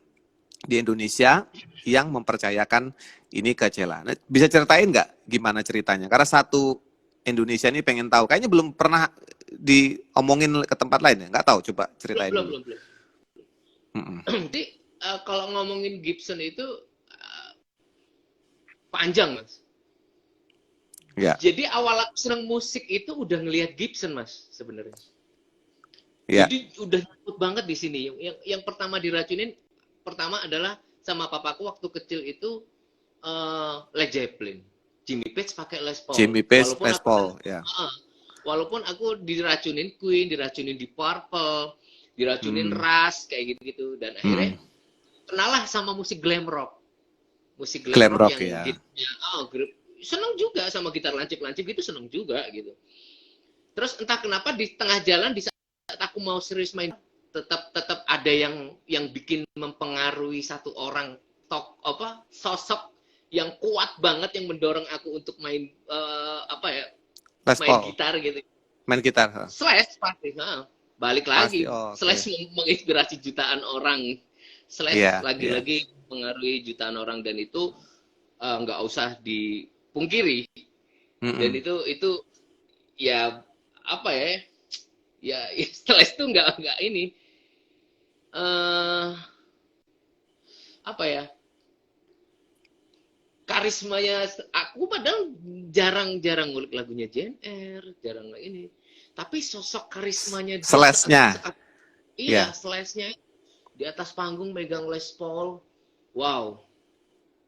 A: di Indonesia yang mempercayakan ini ke Cella. Nah, bisa ceritain nggak gimana ceritanya? Karena satu Indonesia ini pengen tahu. Kayaknya belum pernah diomongin ke tempat lain ya? Nggak tahu, coba ceritain dulu.
B: Belum. Jadi kalau ngomongin Gibson itu panjang, Mas.
A: Ya.
B: Jadi awal aku seneng musik itu udah ngelihat Gibson, Mas, sebenarnya.
A: Ya.
B: Jadi udah nyangkut banget di sini. Yang pertama diracunin, pertama adalah sama papaku waktu kecil itu Led Zeppelin. Jimmy Page pakai Les Paul.
A: Jimmy Page, Les Paul, ya.
B: Walaupun aku diracunin Queen, diracunin Deep Purple, diracunin Rush kayak gitu-gitu, dan akhirnya kenalah sama musik glam rock. Musik glam rock yang
A: ya.
B: Seneng juga sama gitar lancip-lancip gitu, seneng juga gitu. Terus entah kenapa di tengah jalan di saat aku mau serius main, tetap ada yang bikin mempengaruhi satu orang sosok yang kuat banget yang mendorong aku untuk main main gitar gitu.
A: Main gitar.
B: Slash pasti, balik lagi. Slash menginspirasi jutaan orang. Slash lagi-lagi mengaruhi jutaan orang, dan itu nggak usah dipungkiri. Dan itu ya apa ya Slash itu nggak ini apa ya, karismanya aku padahal jarang ngulik lagunya JNR, jarang ini, tapi sosok karismanya
A: Slash-nya
B: Slash-nya di atas panggung megang Les Paul, wow.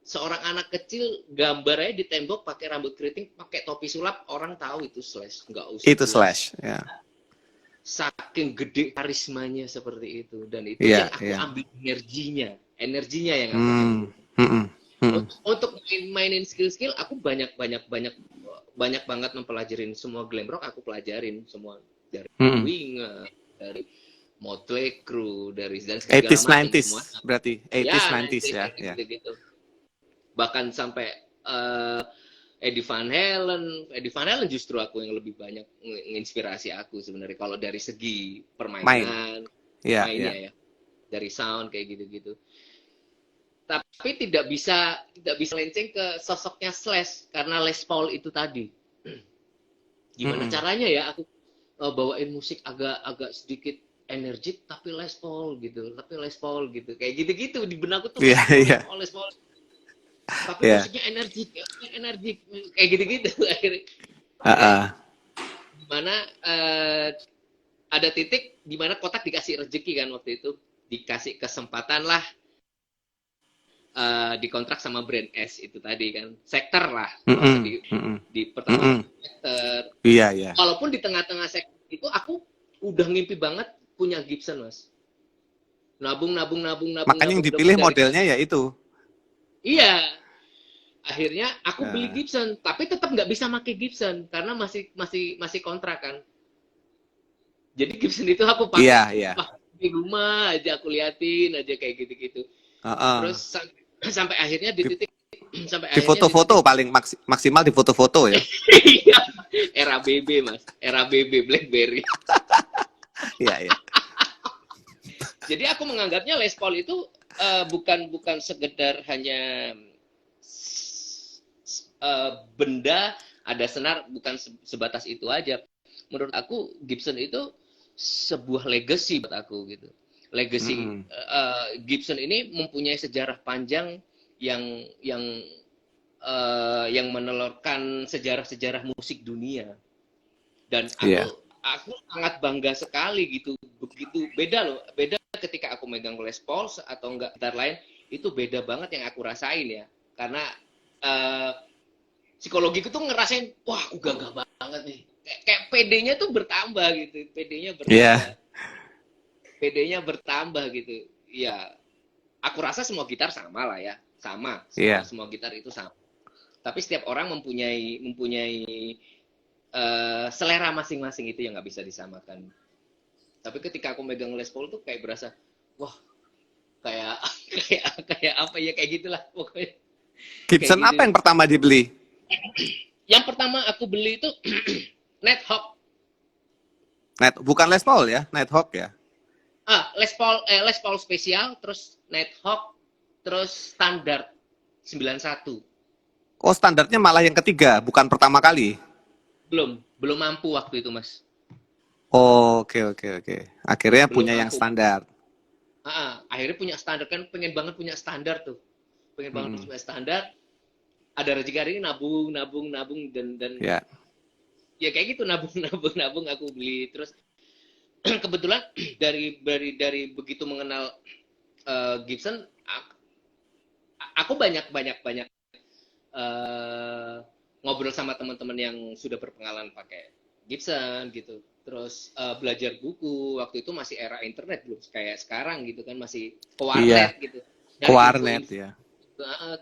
B: Seorang anak kecil gambarnya di tembok pakai rambut keriting, pakai topi sulap, orang tahu itu Slash, nggak usah
A: itu Slash ya.
B: Saking gede karismanya seperti itu, dan itu yang aku ambil energinya yang aku ambil. Untuk mainin skill aku banyak banget mempelajarin semua glam rock, aku pelajarin semua dari Winger, dari Motley Crue, dari dan segala
A: 80s,
B: macam
A: 90s
B: semua.
A: Berarti 80s, 90s ya.
B: Gitu. Bahkan sampai Eddie Van Halen justru aku yang lebih banyak menginspirasi aku sebenarnya kalau dari segi permainan, mainnya ya, dari sound kayak gitu-gitu. Tapi tidak bisa lenceng ke sosoknya Slash karena Les Paul itu tadi. Gimana caranya ya aku bawain musik agak sedikit energik tapi Les Paul gitu, kayak gitu-gitu di benakku tuh Les Paul. Tapi musiknya energik kayak gitu-gitu akhirnya. Dimana ada titik dimana Kotak dikasih rezeki kan waktu itu, dikasih kesempatan lah dikontrak sama brand S itu tadi kan, sektor lah di pertama sektor.
A: Iya.
B: Walaupun di tengah-tengah sektor itu aku udah ngimpi banget punya Gibson, Mas. Nabung.
A: Makanya yang dipilih modelnya ya itu.
B: Iya. Akhirnya aku beli Gibson, tapi tetap nggak bisa pakai Gibson karena masih kontrak kan. Jadi Gibson itu aku pakai di rumah aja, aku liatin aja kayak gitu-gitu. Terus sampai akhirnya di titik
A: di foto-foto paling maksimal di foto-foto ya.
B: Iya, era BB Mas, era BB BlackBerry.
A: Iya.
B: Jadi aku menganggapnya Les Paul itu bukan sekedar hanya benda, ada senar, bukan sebatas itu aja. Menurut aku Gibson itu sebuah legacy buat aku gitu. Legacy Gibson ini mempunyai sejarah panjang yang yang menelurkan sejarah-sejarah musik dunia. Dan
A: Iya.
B: aku sangat bangga sekali gitu. Begitu beda loh, beda ketika aku megang Les Paul atau enggak gitar lain, itu beda banget yang aku rasain ya. Karena psikologiku tuh ngerasain, wah aku gagah banget nih. Kayak PD-nya tuh bertambah gitu, PD-nya
A: Iya.
B: bertambah. PD-nya bertambah gitu. Ya, aku rasa semua gitar sama lah ya, sama.
A: Iya.
B: Semua gitar itu sama. Tapi setiap orang mempunyai selera masing-masing, itu yang nggak bisa disamakan. Tapi ketika aku megang Les Paul tuh kayak berasa, wah kayak kayak apa ya, kayak gitulah pokoknya.
A: Gibson
B: Kayak gitu.
A: apa yang pertama dibeli?
B: Yang pertama aku beli itu Nighthawk.
A: Bukan Les Paul ya, Nighthawk ya.
B: Les Paul spesial, terus Nighthawk, terus standar 91.
A: Oh, standarnya malah yang ketiga, bukan pertama kali.
B: Belum mampu waktu itu, Mas.
A: Oh, oke. Akhirnya
B: Belum
A: punya yang
B: mampu.
A: standar.
B: Akhirnya punya standar, kan pengen banget punya standar tuh. Pengen banget punya standar. Ada rezeki ini nabung dan
A: Ya.
B: ya kayak gitu, nabung aku beli. Terus kebetulan dari begitu mengenal Gibson, aku banyak ngobrol sama teman-teman yang sudah berpengalaman pakai Gibson gitu. Terus belajar buku, waktu itu masih era internet, belum kayak sekarang gitu kan, masih ke warnet gitu.
A: Ke warnet ya.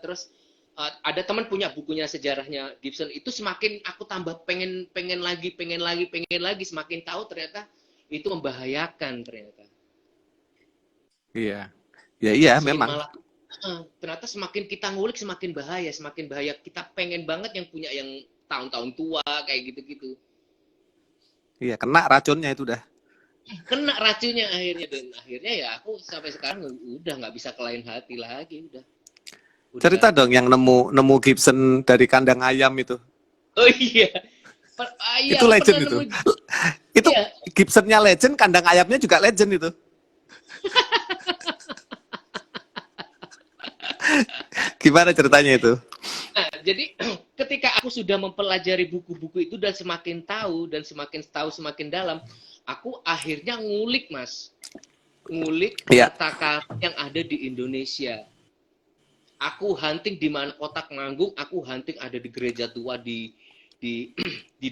B: Terus ada teman punya bukunya sejarahnya Gibson, itu semakin aku tambah pengen lagi, semakin tahu ternyata itu membahayakan ternyata.
A: Iya. Ya, memang.
B: Malah, ternyata semakin kita ngulik semakin bahaya. Kita pengen banget yang punya yang tahun-tahun tua kayak gitu-gitu.
A: Iya, kena racunnya itu dah.
B: Kena racunnya akhirnya ya aku sampai sekarang udah nggak bisa ke lain hati lagi udah.
A: Cerita dong yang nemu Gibson dari kandang ayam itu.
B: Oh iya.
A: Itu legend itu. Itu
B: iya.
A: Gibsonnya legend, kandang ayamnya juga legend itu. Gimana ceritanya itu?
B: Nah, jadi ketika aku sudah mempelajari buku-buku itu dan semakin tahu semakin dalam, aku akhirnya ngulik, Mas. Ngulik kata-kata yang ada di Indonesia. Aku hunting di mana kotak manggung, aku hunting ada di gereja tua di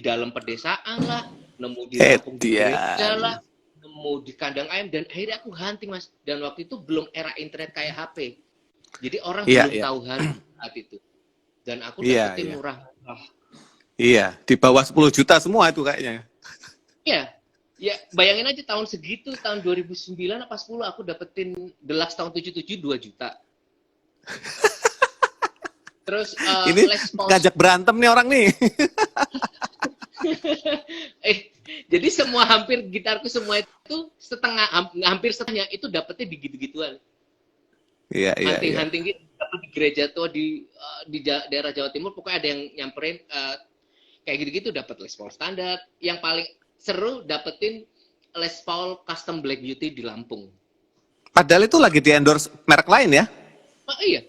B: dalam pedesaan lah, nemu di kampung di gereja lah, nemu di kandang ayam, dan akhirnya aku hunting, Mas. Dan waktu itu belum era internet kayak HP. Jadi orang belum tahu hunting saat itu. Dan aku dapetin murah.
A: Iya, di bawah 10 juta semua itu kayaknya.
B: Iya. Ya, bayangin aja tahun segitu, tahun 2009 apa 10 aku dapetin Deluxe tahun 77 2 juta. Terus
A: ini ngajak berantem nih orang nih.
B: Jadi hampir gitarku semua itu hampir setengahnya itu dapetnya di gitu-gituan.
A: Iya.
B: Hunting gitu, dapet di gereja tua di daerah Jawa Timur, pokoknya ada yang nyamperin kayak gitu-gitu, dapat Les Paul standar. Yang paling seru dapetin Les Paul Custom Black Beauty di Lampung.
A: Padahal itu lagi di endorse merek lain ya?
B: Iya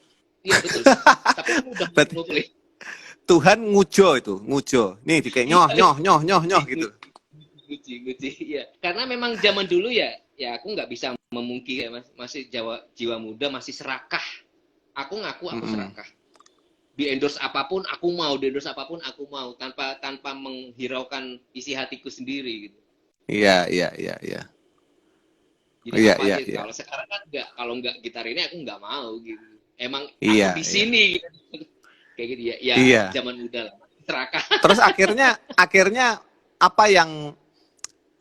B: betul. Tapi udah beli.
A: Tuhan ngujo. Nih kayak nyoh gitu.
B: Nguji, iya. Karena memang zaman dulu ya aku nggak bisa memungkiri ya, Mas. Masih jiwa muda, masih serakah. Aku ngaku aku serakah. Di endorse apapun aku mau, tanpa menghiraukan isi hatiku sendiri gitu.
A: Iya.
B: Jadi kalau sekarang kan kalau nggak gitar ini aku nggak mau gitu. Emang aku di sini gitu. Kayak gitu ya. Ya zaman muda lah, serakah.
A: Terus akhirnya apa yang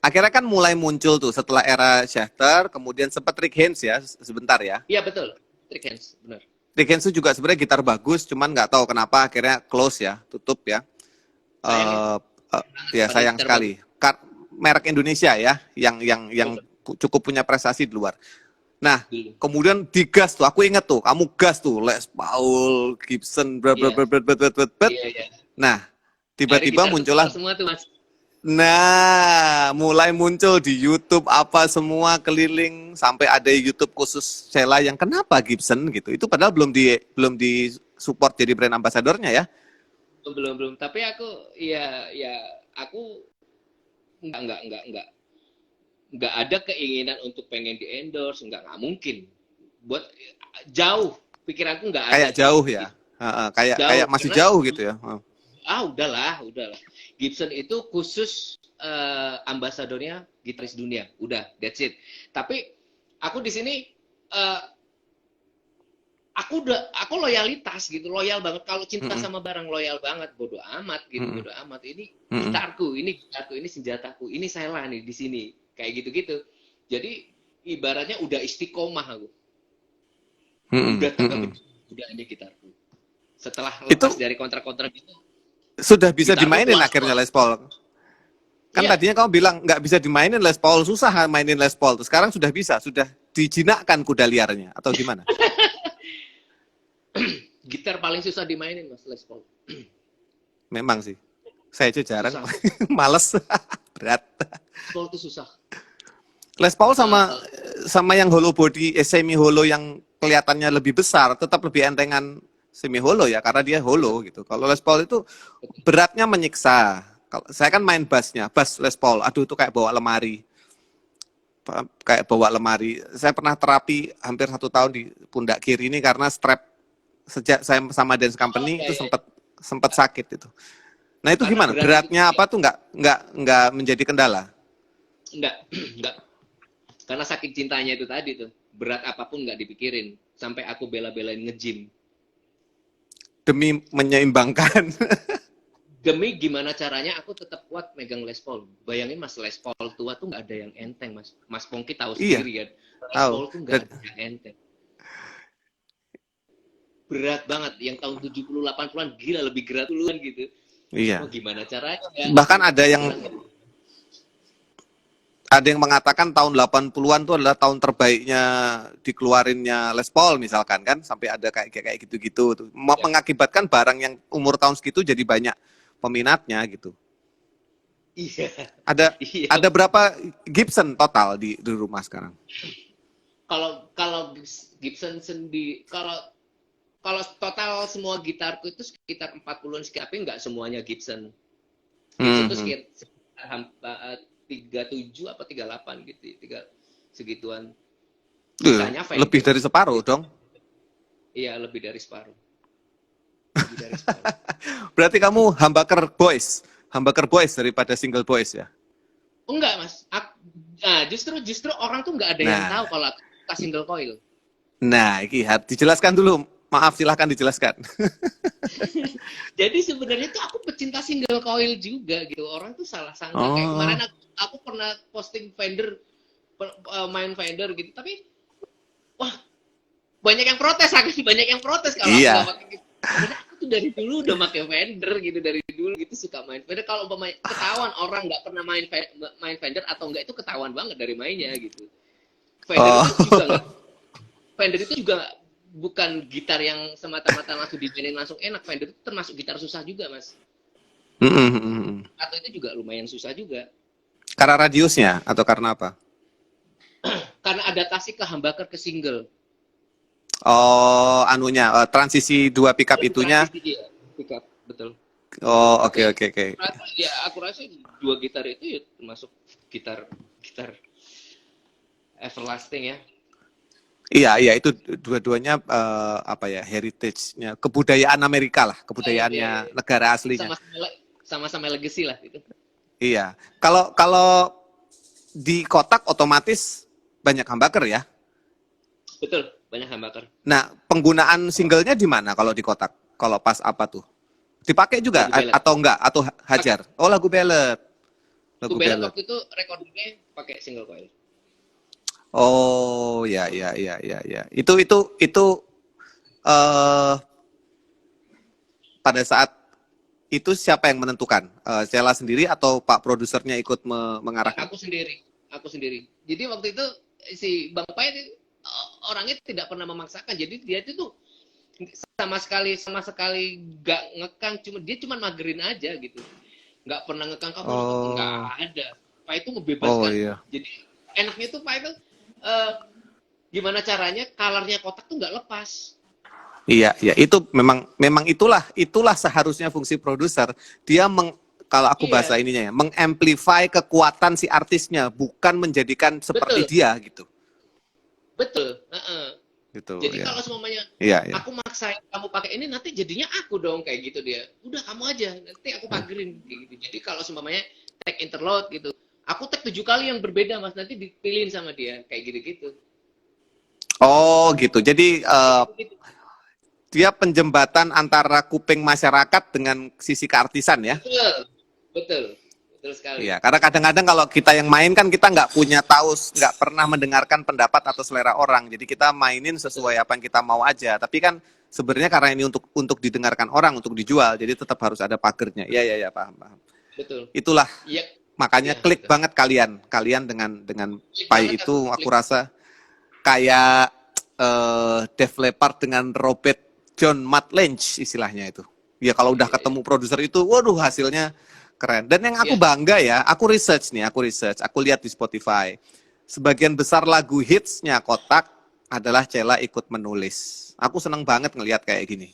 A: akhirnya kan mulai muncul tuh setelah era Schecter, kemudian sempat Rick Haynes ya sebentar ya.
B: Iya betul, Rick Haynes, benar.
A: Rick Haynes itu juga sebenarnya gitar bagus, cuman nggak tahu kenapa akhirnya close ya, tutup ya. Sayang sekali. Merek Indonesia ya, yang cukup punya prestasi di luar. Nah,
B: dulu.
A: kemudian digas tuh, aku inget tuh, kamu gas tuh, Les Paul, Gibson, bla bla
B: Iya,
A: bla bla bla bla bla, bla.
B: iya, iya.
A: Nah,
B: Dari
A: tiba-tiba
B: gitar kecil
A: muncullah,
B: semua tuh Mas.
A: nah, mulai muncul di YouTube apa semua keliling sampai ada YouTube khusus Sheila yang kenapa Gibson gitu. Itu padahal belum di support jadi brand ambassadornya ya.
B: Belum belum. Tapi aku ya aku nggak ada keinginan untuk pengen di endorse, nggak mungkin. Buat jauh pikiranku nggak ada
A: Kayak
B: kayak
A: jauh
B: gitu.
A: ya. Kayak
B: Jauh
A: kayak masih
B: karena
A: jauh gitu ya.
B: udahlah. Gibson itu khusus ambasadornya gitaris dunia. Udah, that's it. Tapi aku di sini eh, aku loyalitas gitu, loyal banget. Kalau cinta
A: Mm-mm,
B: sama barang loyal banget, bodo amat gitu,
A: mm-mm,
B: bodo amat. Ini
A: mm-mm,
B: gitarku, ini senjataku, ini Sheila nih di sini, kayak gitu-gitu. Jadi ibaratnya udah istiqomah aku,
A: mm-mm,
B: udah
A: mm-mm.
B: tanggapin, udah ini gitarku. Setelah lepas
A: Itu
B: dari kontrak-kontrak itu,
A: sudah bisa
B: gitarku
A: dimainin
B: puas
A: akhirnya
B: kok.
A: Les Paul. Kan
B: Iya,
A: tadinya kamu bilang nggak bisa dimainin Les Paul, susah mainin Les Paul. Terus sekarang sudah bisa, sudah dijinakkan kuda liarnya atau gimana?
B: gitar paling susah dimainin Mas Les Paul.
A: Memang sih. Saya aja jarang,
B: Susah.
A: males, berat.
B: Les Paul itu susah.
A: Les Paul sama
B: Eh,
A: sama yang hollow body, semi hollow yang kelihatannya lebih besar, tetap lebih entengan semi hollow ya, karena dia hollow gitu. Kalau Les Paul itu beratnya menyiksa. Kalau saya kan main bassnya, bass Les Paul. Aduh itu kayak bawa lemari, kayak bawa lemari. Saya pernah terapi hampir 1 tahun di pundak kiri ini karena strap sejak saya sama dance
B: oh,
A: company
B: ya,
A: itu
B: ya.
A: sempat sempat sakit itu. Nah itu
B: Karena
A: gimana?
B: berat itu
A: Beratnya apa tuh nggak menjadi kendala?
B: enggak. Karena saking cintanya itu tadi tuh, berat apapun nggak dipikirin. Sampai aku bela-belain nge-gym.
A: Demi menyeimbangkan.
B: Demi gimana caranya aku tetap kuat megang Les Paul. Bayangin Mas, Les Paul tua tuh nggak ada yang enteng Mas. Mas Pongki tahu
A: Iya,
B: sendiri kan. Les
A: tahu.
B: Paul tuh nggak ada yang enteng. Berat banget. Yang tahun 70 80-an gila lebih berat duluan gitu.
A: Iya.
B: Oh gimana caranya ya?
A: Bahkan
B: Aku
A: ada yang
B: bilangnya,
A: mengatakan tahun 80-an itu adalah tahun terbaiknya dikeluarinnya Les Paul misalkan kan, sampai ada kayak kayak gitu-gitu tuh.
B: ya,
A: Mengakibatkan barang yang umur tahun segitu jadi banyak peminatnya gitu.
B: iya,
A: Ada
B: iya.
A: ada berapa Gibson total di rumah sekarang?
B: Kalau Gibson sendiri, kalau kalau total semua gitarku itu sekitar 40-an sekitar, tapi nggak semuanya Gibson. Gibson itu
A: Hmm.
B: sekitar 37 apa 38 gitu, segituan.
A: Duh,
B: Sisanya
A: lebih
B: Fender.
A: dari separuh dong.
B: Iya, lebih dari separuh. Lebih dari separuh.
A: Berarti kamu humbucker boys daripada single boys ya.
B: Oh, enggak, Mas. Nah, justru orang tuh nggak ada yang tahu
A: Nah,
B: kalau aku suka single coil.
A: ini harus dijelaskan dulu. Maaf, silahkan dijelaskan.
B: Jadi sebenarnya tuh aku pecinta single coil juga gitu. Orang tuh salah sangka. Kayak kemarin
A: Oh,
B: aku pernah posting Fender, main Fender gitu. Tapi wah, banyak yang protes, banyak yang protes kalau aku nggak
A: iya.
B: pakai gitu. Sebenarnya aku tuh dari dulu udah pakai Fender gitu, dari dulu gitu suka main Fender. Kalau ketahuan orang nggak pernah main Fender atau enggak, itu ketahuan banget dari mainnya gitu. Fender itu juga
A: Oh.
B: nggak, Fender itu juga bukan gitar yang semata-mata langsung dimainin langsung enak. Fender itu termasuk gitar susah juga Mas. Atau itu juga lumayan susah juga.
A: Karena radiusnya atau karena apa?
B: Karena adaptasi ke humbucker ke single.
A: Oh, anunya transisi dua pickup itunya.
B: Transisi dia, pickup, betul.
A: Oh,
B: Itu
A: oke
B: yang
A: oke oke.
B: ya aku rasa dua gitar itu ya termasuk gitar gitar everlasting ya.
A: Iya iya itu dua-duanya apa ya heritage-nya kebudayaan Amerika lah,
B: Ya, ya, ya.
A: kebudayaannya negara aslinya.
B: Sama-sama legacy lah itu.
A: Iya. Kalau kalau di kotak otomatis banyak humbucker ya.
B: Betul, banyak humbucker.
A: Nah, penggunaan singlenya di mana kalau di kotak? Kalau pas apa tuh? Dipakai juga
B: Lagu ballad.
A: atau enggak? Atau
B: Pakai.
A: hajar? Oh, lagu ballad.
B: Lagu
A: Lagu
B: ballad
A: ballad.
B: waktu itu recordingnya pakai single coil.
A: Oh, ya ya ya ya ya. Itu eh pada saat itu siapa yang menentukan? Sheila sendiri atau Pak produsernya ikut mengarahkan?
B: Aku sendiri. Jadi waktu itu si Bang Pai orangnya tidak pernah memaksakan. Jadi dia itu tuh sama sekali nggak ngekang, dia cuma magerin aja gitu, nggak pernah ngekang kamu, nggak
A: Oh,
B: ada. Pak itu
A: oh
B: membebaskan.
A: iya.
B: Jadi enaknya tuh Pak itu eh, gimana caranya colornya kotak tuh nggak lepas.
A: Iya, iya, itu memang itulah seharusnya fungsi produser. Dia kalau aku bahasa
B: Iya,
A: ininya ya, mengamplify kekuatan si artisnya, bukan menjadikan seperti
B: betul,
A: dia gitu.
B: betul. Heeh.
A: Gitu
B: Jadi
A: ya.
B: kalau semuanya
A: Iya, iya.
B: aku maksain kamu pakai ini, nanti jadinya aku dong kayak gitu. Dia udah kamu aja, nanti aku pagerin kayak gitu. Jadi kalau semuanya tag interload gitu, aku tag 7 kali yang berbeda mas, nanti dipilihin sama dia kayak gitu-gitu.
A: Oh, gitu. Jadi
B: Kayak gitu-gitu.
A: dia penjembatan antara kuping masyarakat dengan sisi keartisan ya.
B: Betul, betul, betul sekali.
A: Iya, karena kadang-kadang kalau kita yang main kan kita nggak punya tahu, nggak pernah mendengarkan pendapat atau selera orang. Jadi kita mainin
B: Betul,
A: sesuai apa yang kita mau aja. Tapi kan sebenarnya karena ini untuk didengarkan orang, untuk dijual, jadi tetap harus ada pagernya. Iya, iya, iya, paham, paham.
B: betul.
A: Itulah
B: Iya,
A: makanya
B: iya
A: klik
B: gitu.
A: banget kalian dengan
B: Klik
A: Pai
B: banget aku,
A: itu aku
B: klik.
A: rasa kayak Def Leppard dengan Robert John Matt Lynch istilahnya itu. Ya kalau udah
B: Iya, iya.
A: ketemu produser itu, waduh hasilnya keren. Dan yang aku
B: Iya,
A: bangga ya, aku research, aku lihat di Spotify. Sebagian besar lagu hitsnya Kotak adalah Cela ikut menulis. Aku seneng banget ngelihat kayak gini.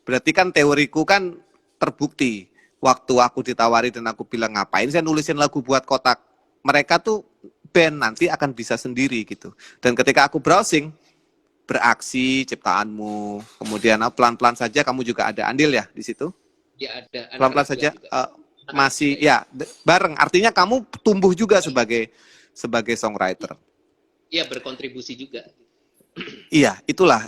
A: Berarti kan teoriku kan terbukti. Waktu aku ditawari dan aku bilang ngapain saya nulisin lagu buat Kotak. Mereka tuh band nanti akan bisa sendiri gitu. Dan ketika aku browsing, beraksi ciptaanmu, kemudian pelan-pelan saja kamu juga ada andil ya di situ.
B: iya ada
A: Pelan-pelan
B: anak-anak juga
A: saja
B: juga. Anak-anak
A: masih
B: juga ya.
A: ya bareng. Artinya kamu tumbuh juga sebagai songwriter.
B: Iya berkontribusi juga.
A: Iya, itulah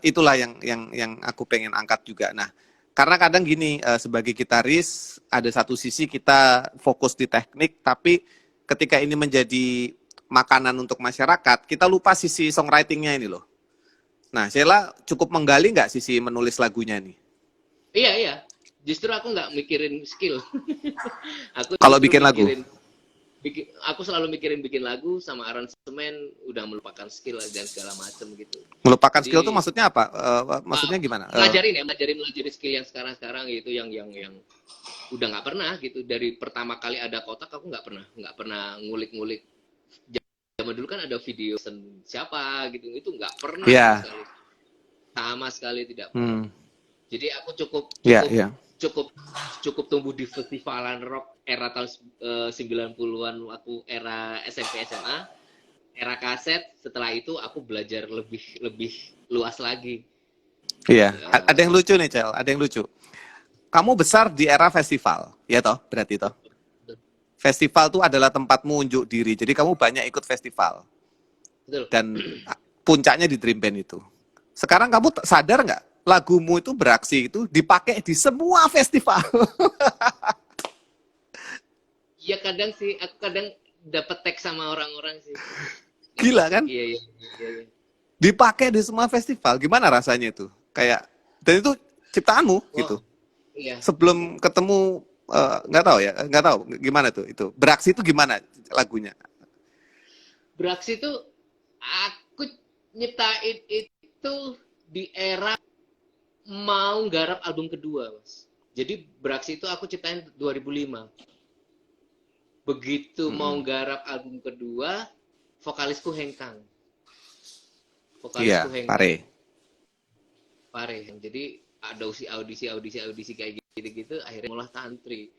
A: yang aku pengen angkat juga. Nah, karena kadang gini, sebagai gitaris ada satu sisi kita fokus di teknik, tapi ketika ini menjadi makanan untuk masyarakat, kita lupa sisi songwriting-nya ini loh. Nah, Sheila cukup menggali nggak sisi menulis lagunya nih?
B: Iya, iya. Justru aku nggak mikirin skill. Aku
A: Kalau
B: justru
A: bikin lagu,
B: aku selalu mikirin bikin lagu sama aransemen, udah melupakan skill dan segala macam gitu.
A: melupakan skill itu
B: Jadi
A: maksudnya apa? Maksudnya gimana?
B: melajarin skill yang sekarang gitu, yang udah nggak pernah gitu. Dari pertama kali ada kotak aku nggak pernah ngulik-ngulik. Zaman dulu kan ada video siapa gitu, itu nggak pernah sama
A: Ya,
B: sekali, sama sekali tidak pernah.
A: hmm,
B: Jadi aku cukup
A: ya,
B: cukup
A: ya,
B: cukup cukup tumbuh di festivalan rock era tahun 90-an, aku era SMP SMA, era kaset. Setelah itu aku belajar lebih lebih luas lagi.
A: iya. Ada yang
B: Eh,
A: lucu nih, Cel. Ada yang lucu. Kamu besar di era festival, ya toh? Berarti toh. Festival tuh adalah tempatmu unjuk diri. Jadi kamu banyak ikut festival.
B: betul.
A: Dan puncaknya di Dream Band itu. Sekarang kamu sadar nggak? Lagumu itu beraksi itu dipakai di semua festival.
B: Iya kadang sih, aku kadang dapat teks sama orang-orang sih.
A: Gila kan?
B: Iya, iya, iya, iya.
A: Dipakai di semua festival. Gimana rasanya itu? Kayak dan itu ciptaanmu
B: Wah,
A: gitu.
B: iya.
A: Sebelum ketemu nggak tahu ya, nggak tahu gimana tuh itu. Beraksi itu gimana lagunya?
B: Beraksi itu aku nyiptain itu di era mau garap album kedua, Mas. Jadi Beraksi itu aku ciptain 2005. Begitu mau
A: Mm-mm.
B: garap album kedua, vokalisku hengkang.
A: Iya,
B: Vokalisku
A: pare.
B: hengkang, pare. Jadi ada audisi kayak gitu-gitu, akhirnya mulai tantri.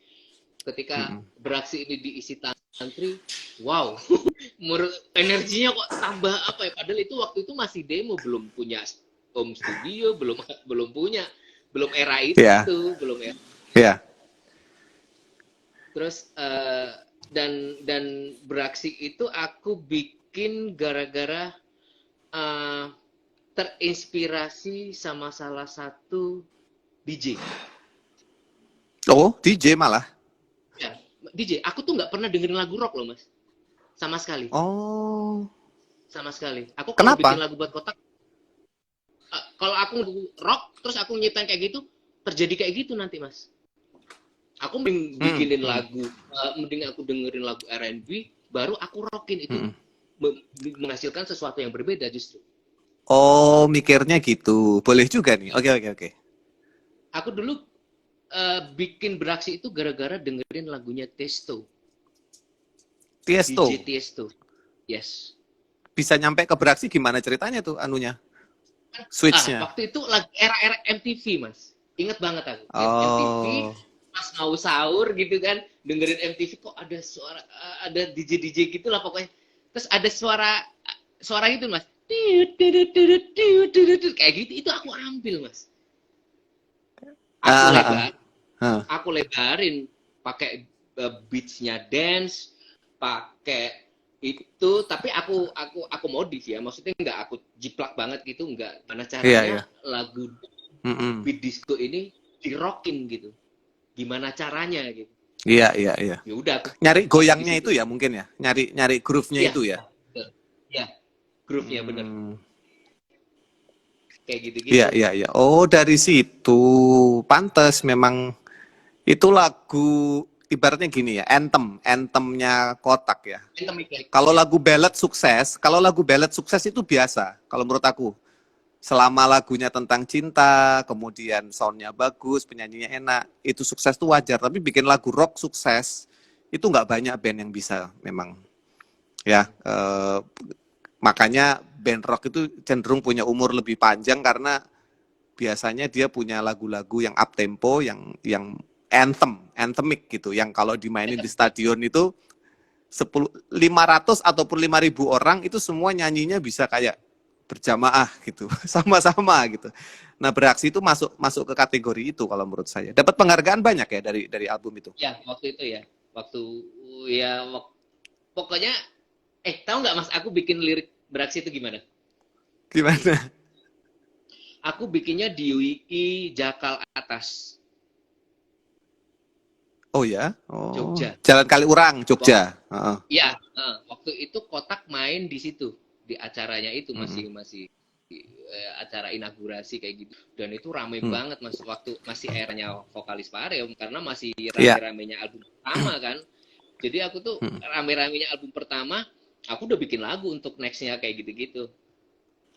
B: Ketika
A: Mm-mm.
B: Beraksi ini diisi tantri, wow, energinya kok tambah apa ya? Padahal itu waktu itu masih demo, belum punya home studio, belum punya, belum era
A: Iya,
B: itu, belum ya.
A: iya.
B: Terus dan Beraksi itu aku bikin gara-gara eh, terinspirasi sama salah satu DJ.
A: Oh, DJ malah.
B: Ya, DJ. Aku tuh nggak pernah dengerin lagu rock loh, Mas. Sama sekali.
A: Oh,
B: Sama sekali. Aku kalau bikin
A: kenapa?
B: lagu buat kotak, kalau aku rock, terus aku nyiptain kayak gitu, terjadi kayak gitu nanti, Mas. Aku mending
A: Hmm,
B: bikinin
A: hmm,
B: lagu, mending aku dengerin lagu R&B, baru aku rockin itu
A: hmm.
B: menghasilkan sesuatu yang berbeda justru.
A: Oh, mikirnya gitu. Boleh juga nih. Oke, oke, oke.
B: Aku dulu bikin beraksi itu gara-gara dengerin lagunya Tiesto, DJ
A: Tiesto.
B: Tiesto. Yes.
A: Bisa nyampe ke Beraksi gimana ceritanya tuh anunya? Switch-nya.
B: Waktu itu lagi era-era MTV, Mas. Ingat banget aku. MTV
A: Oh.
B: pas mau sahur gitu kan, dengerin MTV kok ada suara ada DJ gitu lah pokoknya. Terus ada suara suara itu, Mas. Kayak gitu itu aku ambil, Mas. Aku
A: Ah, ah, ah.
B: lebar,
A: Ah.
B: aku lebarin pakai beats-nya dance, pakai itu tapi aku modif ya, maksudnya nggak aku jiplak banget gitu, nggak, gimana
A: Iya,
B: caranya
A: iya.
B: lagu
A: Mm-mm.
B: beat disco ini dirockin gitu, gimana caranya gitu.
A: Iya, iya, iya.
B: Ya udah aku
A: Nyari
B: modif di
A: goyangnya
B: situ.
A: itu ya mungkin ya. Nyari groove-nya
B: Iya,
A: itu ya.
B: betul. Iya, groove-nya bener,
A: Hmm.
B: kayak
A: Iya,
B: gitu-gitu.
A: iya, iya. Oh, dari situ. Pantes memang itu lagu ibaratnya gini ya, anthemnya Kotak ya. Kalau
B: Ya,
A: lagu ballad sukses itu biasa. Kalau menurut aku, selama lagunya tentang cinta, kemudian soundnya bagus, penyanyinya enak, itu sukses tuh wajar. Tapi bikin lagu rock sukses, itu nggak banyak band yang bisa memang. Ya, makanya band rock itu cenderung punya umur lebih panjang karena biasanya dia punya lagu-lagu yang up tempo, yang anthemic gitu, yang kalau dimainin di stadion itu 500 ataupun 5.000 orang itu semua nyanyinya bisa kayak berjamaah gitu, sama-sama gitu. Nah, Beraksi itu masuk masuk ke kategori itu kalau menurut saya. Dapat penghargaan banyak ya dari album itu.
B: ya waktu itu ya, waktu ya pokoknya tahu nggak Mas, aku bikin lirik beraksi itu gimana?
A: Gimana?
B: Aku bikinnya di UII Jakal Atas,
A: Oh ya, oh
B: Jogja.
A: Jalan Kaliurang,
B: Waktu,
A: Jogja.
B: ya, waktu itu Kotak main di situ, di acaranya itu
A: Mm-mm.
B: masih masih acara inaugurasi kayak gitu. Dan itu rame
A: Mm.
B: banget Mas, waktu masih eranya vokalis Pareo karena masih
A: Iya.
B: rame-ramenya album pertama kan. Jadi aku tuh
A: Mm.
B: rame-ramenya album pertama, aku udah bikin lagu untuk nextnya kayak gitu-gitu.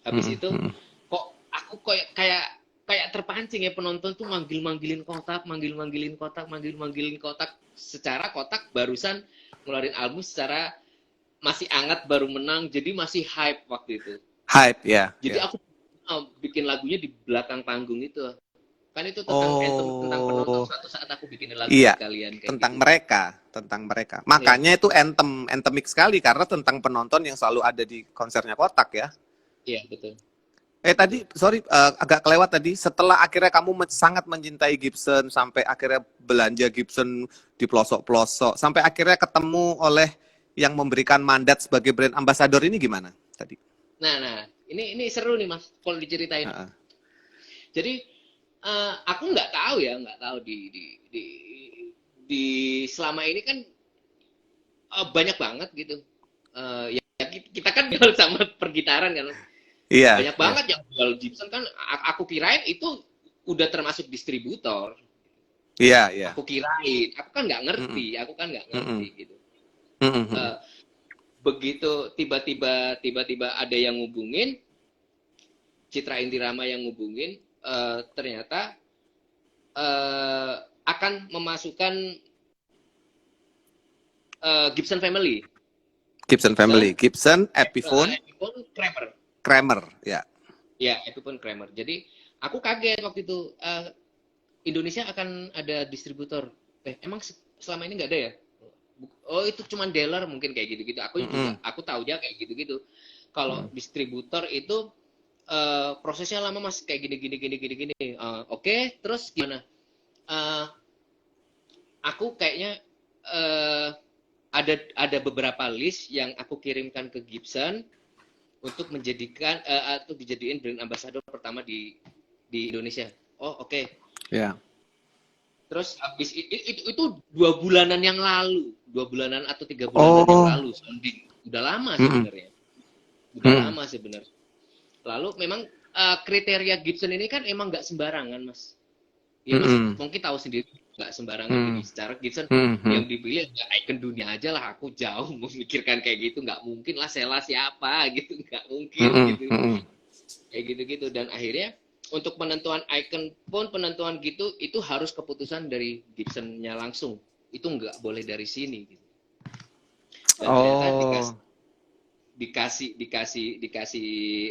B: Habis
A: Mm.
B: itu
A: Mm.
B: kok aku kayak kayak terpancing ya, penonton tuh manggil-manggilin Kotak, manggil-manggilin Kotak, manggil-manggilin Kotak. Secara Kotak barusan ngeluarin album secara masih hangat, baru menang, jadi masih hype waktu itu.
A: Hype ya,
B: Jadi
A: ya.
B: aku bikin lagunya di belakang panggung itu. Kan itu tentang anthem, tentang penonton.
A: Oh,
B: Suatu saat aku bikin lagu
A: iya,
B: buat kalian kayak
A: tentang
B: gitu.
A: mereka, tentang mereka.
B: Iya,
A: Makanya itu anthemic sekali karena tentang penonton yang selalu ada di konsernya Kotak ya.
B: iya betul.
A: Tadi sorry agak kelewat tadi. Setelah akhirnya kamu sangat mencintai Gibson sampai akhirnya belanja Gibson di pelosok-pelosok, sampai akhirnya ketemu oleh yang memberikan mandat sebagai brand ambassador ini gimana tadi?
B: Nah, ini seru nih Mas, kalau diceritain.
A: Uh-uh.
B: Jadi aku nggak tahu ya, nggak tahu di selama ini kan banyak banget gitu. Ya kita kan jual sama pergitaran kan,
A: Iya,
B: banyak
A: iya.
B: banget yang jual Gibson kan. Aku kirain itu udah termasuk distributor.
A: Iya, iya.
B: Aku kirain, aku kan nggak
A: Mm-mm.
B: ngerti, aku kan nggak ngerti
A: Mm-mm.
B: gitu.
A: Mm-mm.
B: Eh, Begitu tiba-tiba ada yang ngubungin, Citra Indirama yang ngubungin, ternyata akan memasukkan Gibson Family.
A: Gibson Family,
B: Gibson,
A: Gibson, Epiphone,
B: Epiphone, Kramer.
A: Kramer, ya.
B: Ya, Epiphone, Kramer. Jadi aku kaget waktu itu, Indonesia akan ada distributor. Emang selama ini nggak ada ya? Oh, itu cuma dealer mungkin kayak gitu-gitu.
A: Mm-mm.
B: Aku tahu aja kayak gitu-gitu. Kalau
A: Mm.
B: distributor itu prosesnya lama Mas, kayak gini. Oke, terus gimana? Eh, aku kayaknya eh, ada beberapa list yang aku kirimkan ke Gibson untuk menjadikan atau dijadiin brand ambassador pertama di Indonesia. Oh, oke.
A: Ya.
B: Terus habis itu 2 bulanan yang lalu, 2 bulanan atau 3 bulanan yang
A: Oh.
B: lalu, sounding. Udah lama
A: Mm-mm.
B: sebenarnya. Udah
A: Mm.
B: lama sebenarnya. Lalu memang kriteria Gibson ini kan emang nggak sembarangan, Mas. Ya Mas
A: Mm-mm.
B: mungkin tahu sendiri, nggak sembarangan
A: Mm.
B: gini. Secara Gibson
A: Mm-mm.
B: yang dipilih ya icon dunia aja lah. Aku jauh memikirkan kayak gitu, nggak mungkin lah Sela siapa gitu, nggak mungkin
A: Mm-mm.
B: gitu.
A: Mm-mm.
B: kayak gitu-gitu. Dan akhirnya untuk penentuan icon pun penentuan gitu itu harus keputusan dari Gibson-nya langsung, itu nggak boleh dari sini gitu. Dan ternyata
A: Oh,
B: dikasih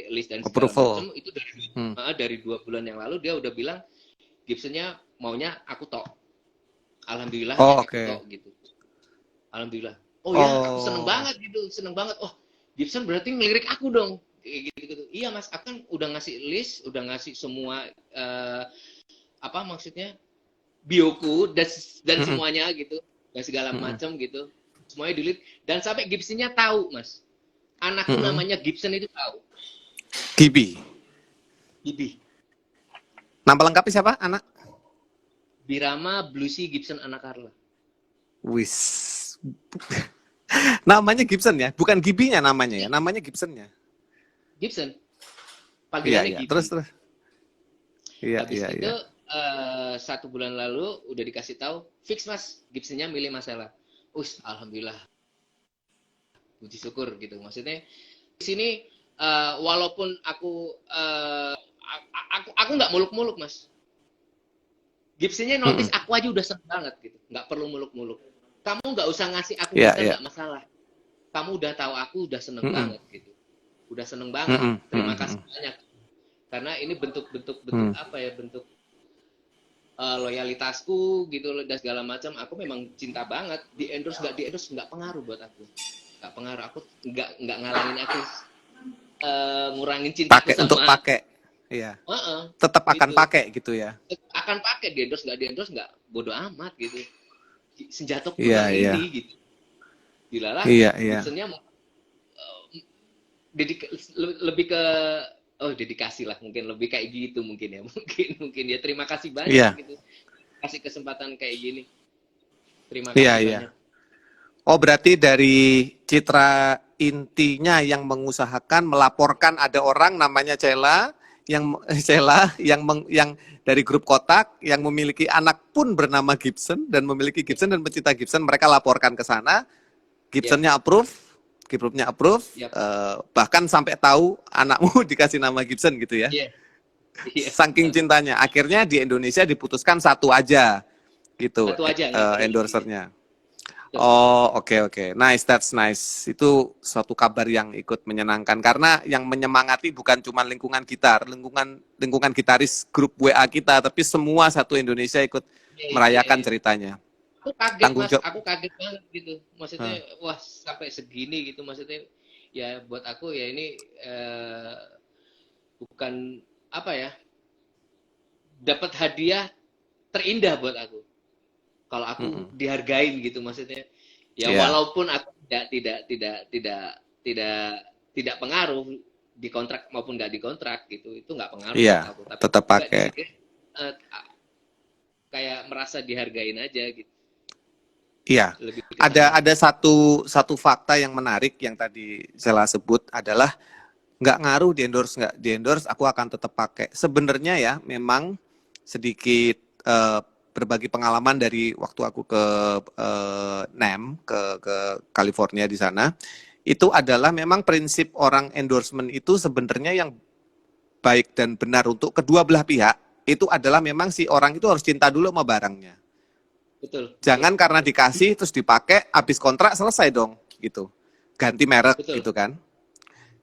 B: list dan segala
A: approval.
B: macam itu
A: Hmm.
B: dari 2 bulan yang lalu dia udah bilang Gibson-nya maunya aku tok.
A: Oh,
B: Alhamdulillahnya aku
A: oke.
B: tok gitu. Alhamdulillah. Oh ya, aku seneng
A: Oh.
B: banget gitu, seneng banget. Oh, Gibson berarti ngelirik aku dong. Kayak gitu-gitu. Iya mas, aku kan udah ngasih list, udah ngasih semua apa maksudnya bioku dan
A: Mm-mm.
B: semuanya gitu, dan segala
A: Mm-mm.
B: macam gitu. Semuanya delete dan sampai Gibsonnya tahu mas. Anakku
A: Mm-mm.
B: namanya Gibson itu tahu.
A: Gibi.
B: Bibi.
A: Nama lengkapnya siapa, anak?
B: Birama Bluesy Gibson anak Carla.
A: Wis. Namanya Gibson ya, bukan Gibinya namanya ya, namanya Gibsonnya.
B: Gibson.
A: Iya,
B: Panggilannya
A: iya. Terus
B: Gibi.
A: terus. Iya,
B: Habis
A: iya,
B: itu
A: iya.
B: 1 bulan lalu udah dikasih tahu fix mas Gibsonnya milih masalah. Alhamdulillah, puji syukur gitu. Maksudnya di sini walaupun aku nggak muluk-muluk mas. Gibsonnya notice
A: Mm-mm.
B: aku aja udah seneng banget gitu. Nggak perlu muluk-muluk. Kamu nggak usah ngasih aku
A: Iya,
B: gitar
A: iya.
B: nggak masalah. Kamu udah tahu aku udah seneng
A: Mm-mm.
B: banget gitu. Udah seneng banget.
A: Mm-mm.
B: Terima
A: Mm-mm.
B: kasih banyak. Karena ini bentuk
A: Mm.
B: apa ya, bentuk loyalitasku gitu dan segala macam. Aku memang cinta banget. Di endorse nggak pengaruh buat aku. Nggak pengaruh. Aku nggak ngalangin aku ngurangin cintaku
A: Pakai untuk
B: sama
A: pakai. Iya.
B: uh-uh,
A: Tetap akan
B: gitu.
A: pakai gitu ya.
B: Akan pakai di endorse nggak bodo amat gitu. Senjataku
A: Iya,
B: yang
A: iya.
B: ini gitu. Dilalah
A: Iya, iya.
B: Gibsonnya lebih ke dedikasi lah, mungkin lebih kayak gitu mungkin ya. Mungkin ya, terima kasih banyak
A: Iya.
B: gitu, kasih kesempatan kayak gini, terima
A: Iya,
B: kasih
A: iya.
B: banyak.
A: Oh, berarti dari citra intinya yang mengusahakan melaporkan ada orang namanya Cela yang yang dari grup Kotak yang memiliki anak pun bernama Gibson dan memiliki
B: Ya,
A: Gibson dan pecinta Gibson, mereka laporkan ke sana,
B: ya,
A: Gibsonnya approve, grupnya approve,
B: ya,
A: bahkan sampai tahu anakmu dikasih nama Gibson gitu ya.
B: ya, ya.
A: Saking cintanya, akhirnya di Indonesia diputuskan satu aja gitu
B: Satu aja, nggak perlu lebih.
A: endorsernya.
B: Betul.
A: Oh, oke, oke. Nice, that's nice. Itu suatu kabar yang ikut menyenangkan karena yang menyemangati bukan cuma lingkungan gitar, lingkungan gitaris grup WA kita, tapi semua satu Indonesia ikut
B: Ya, ya,
A: merayakan
B: ya.
A: ceritanya.
B: Aku kaget
A: Tanggung
B: mas,
A: jawab.
B: aku kaget banget gitu, maksudnya
A: Hah.
B: wah sampai segini gitu, maksudnya ya buat aku ya ini bukan apa ya, dapat hadiah terindah buat aku kalau aku
A: Mm-mm.
B: dihargain gitu, maksudnya ya
A: Iya,
B: walaupun aku tidak pengaruh di kontrak maupun nggak di kontrak gitu, itu nggak pengaruh buat
A: iya,
B: aku, tapi
A: tetap
B: juga
A: pakai.
B: eh, kayak merasa dihargain aja gitu,
A: Iya,
B: lebih ke sana.
A: ada satu fakta yang menarik yang tadi saya sebut adalah nggak ngaruh di endorse, aku akan tetap pakai. Sebenarnya ya, memang sedikit berbagi pengalaman dari waktu aku ke NAMM ke California di sana. Itu adalah memang prinsip orang endorsement itu sebenarnya yang baik dan benar untuk kedua belah pihak. Itu adalah memang si orang itu harus cinta dulu sama barangnya.
B: Betul, betul,
A: Jangan karena
B: betul,
A: dikasih terus dipakai, habis kontrak selesai dong gitu. Ganti merek
B: betul.
A: gitu kan.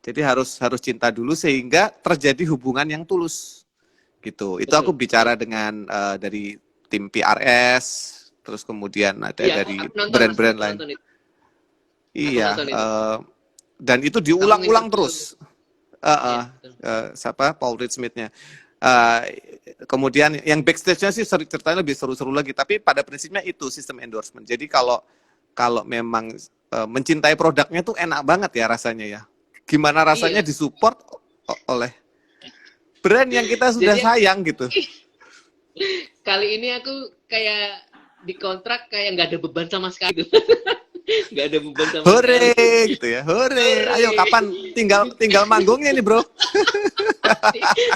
A: Jadi harus harus cinta dulu sehingga terjadi hubungan yang tulus gitu. Itu aku
B: Betul,
A: bicara
B: betul.
A: dengan dari tim PRS, terus kemudian ada
B: Iya,
A: dari
B: aku nonton mas,
A: brand-brand lain.
B: aku
A: Iya,
B: nonton itu.
A: dan itu
B: Kamu
A: diulang-ulang
B: nginterview,
A: terus.
B: iya,
A: Uh,
B: betul.
A: Siapa Paul Reed Smith-nya. Uh, Kemudian yang backstage-nya sih ceritanya lebih seru-seru lagi. Tapi pada prinsipnya itu sistem endorsement. Jadi kalau kalau memang mencintai produknya tuh enak banget ya rasanya ya. Gimana rasanya
B: Iya.
A: disupport oleh brand yang kita sudah
B: Jadi
A: sayang gitu.
B: kali ini aku kayak dikontrak kayak nggak ada beban sama sekali tuh. Nggak ada beban sama sekali.
A: Hore gitu ya. Hore. Ayo
B: Hore.
A: kapan tinggal tinggal manggungnya nih, Bro.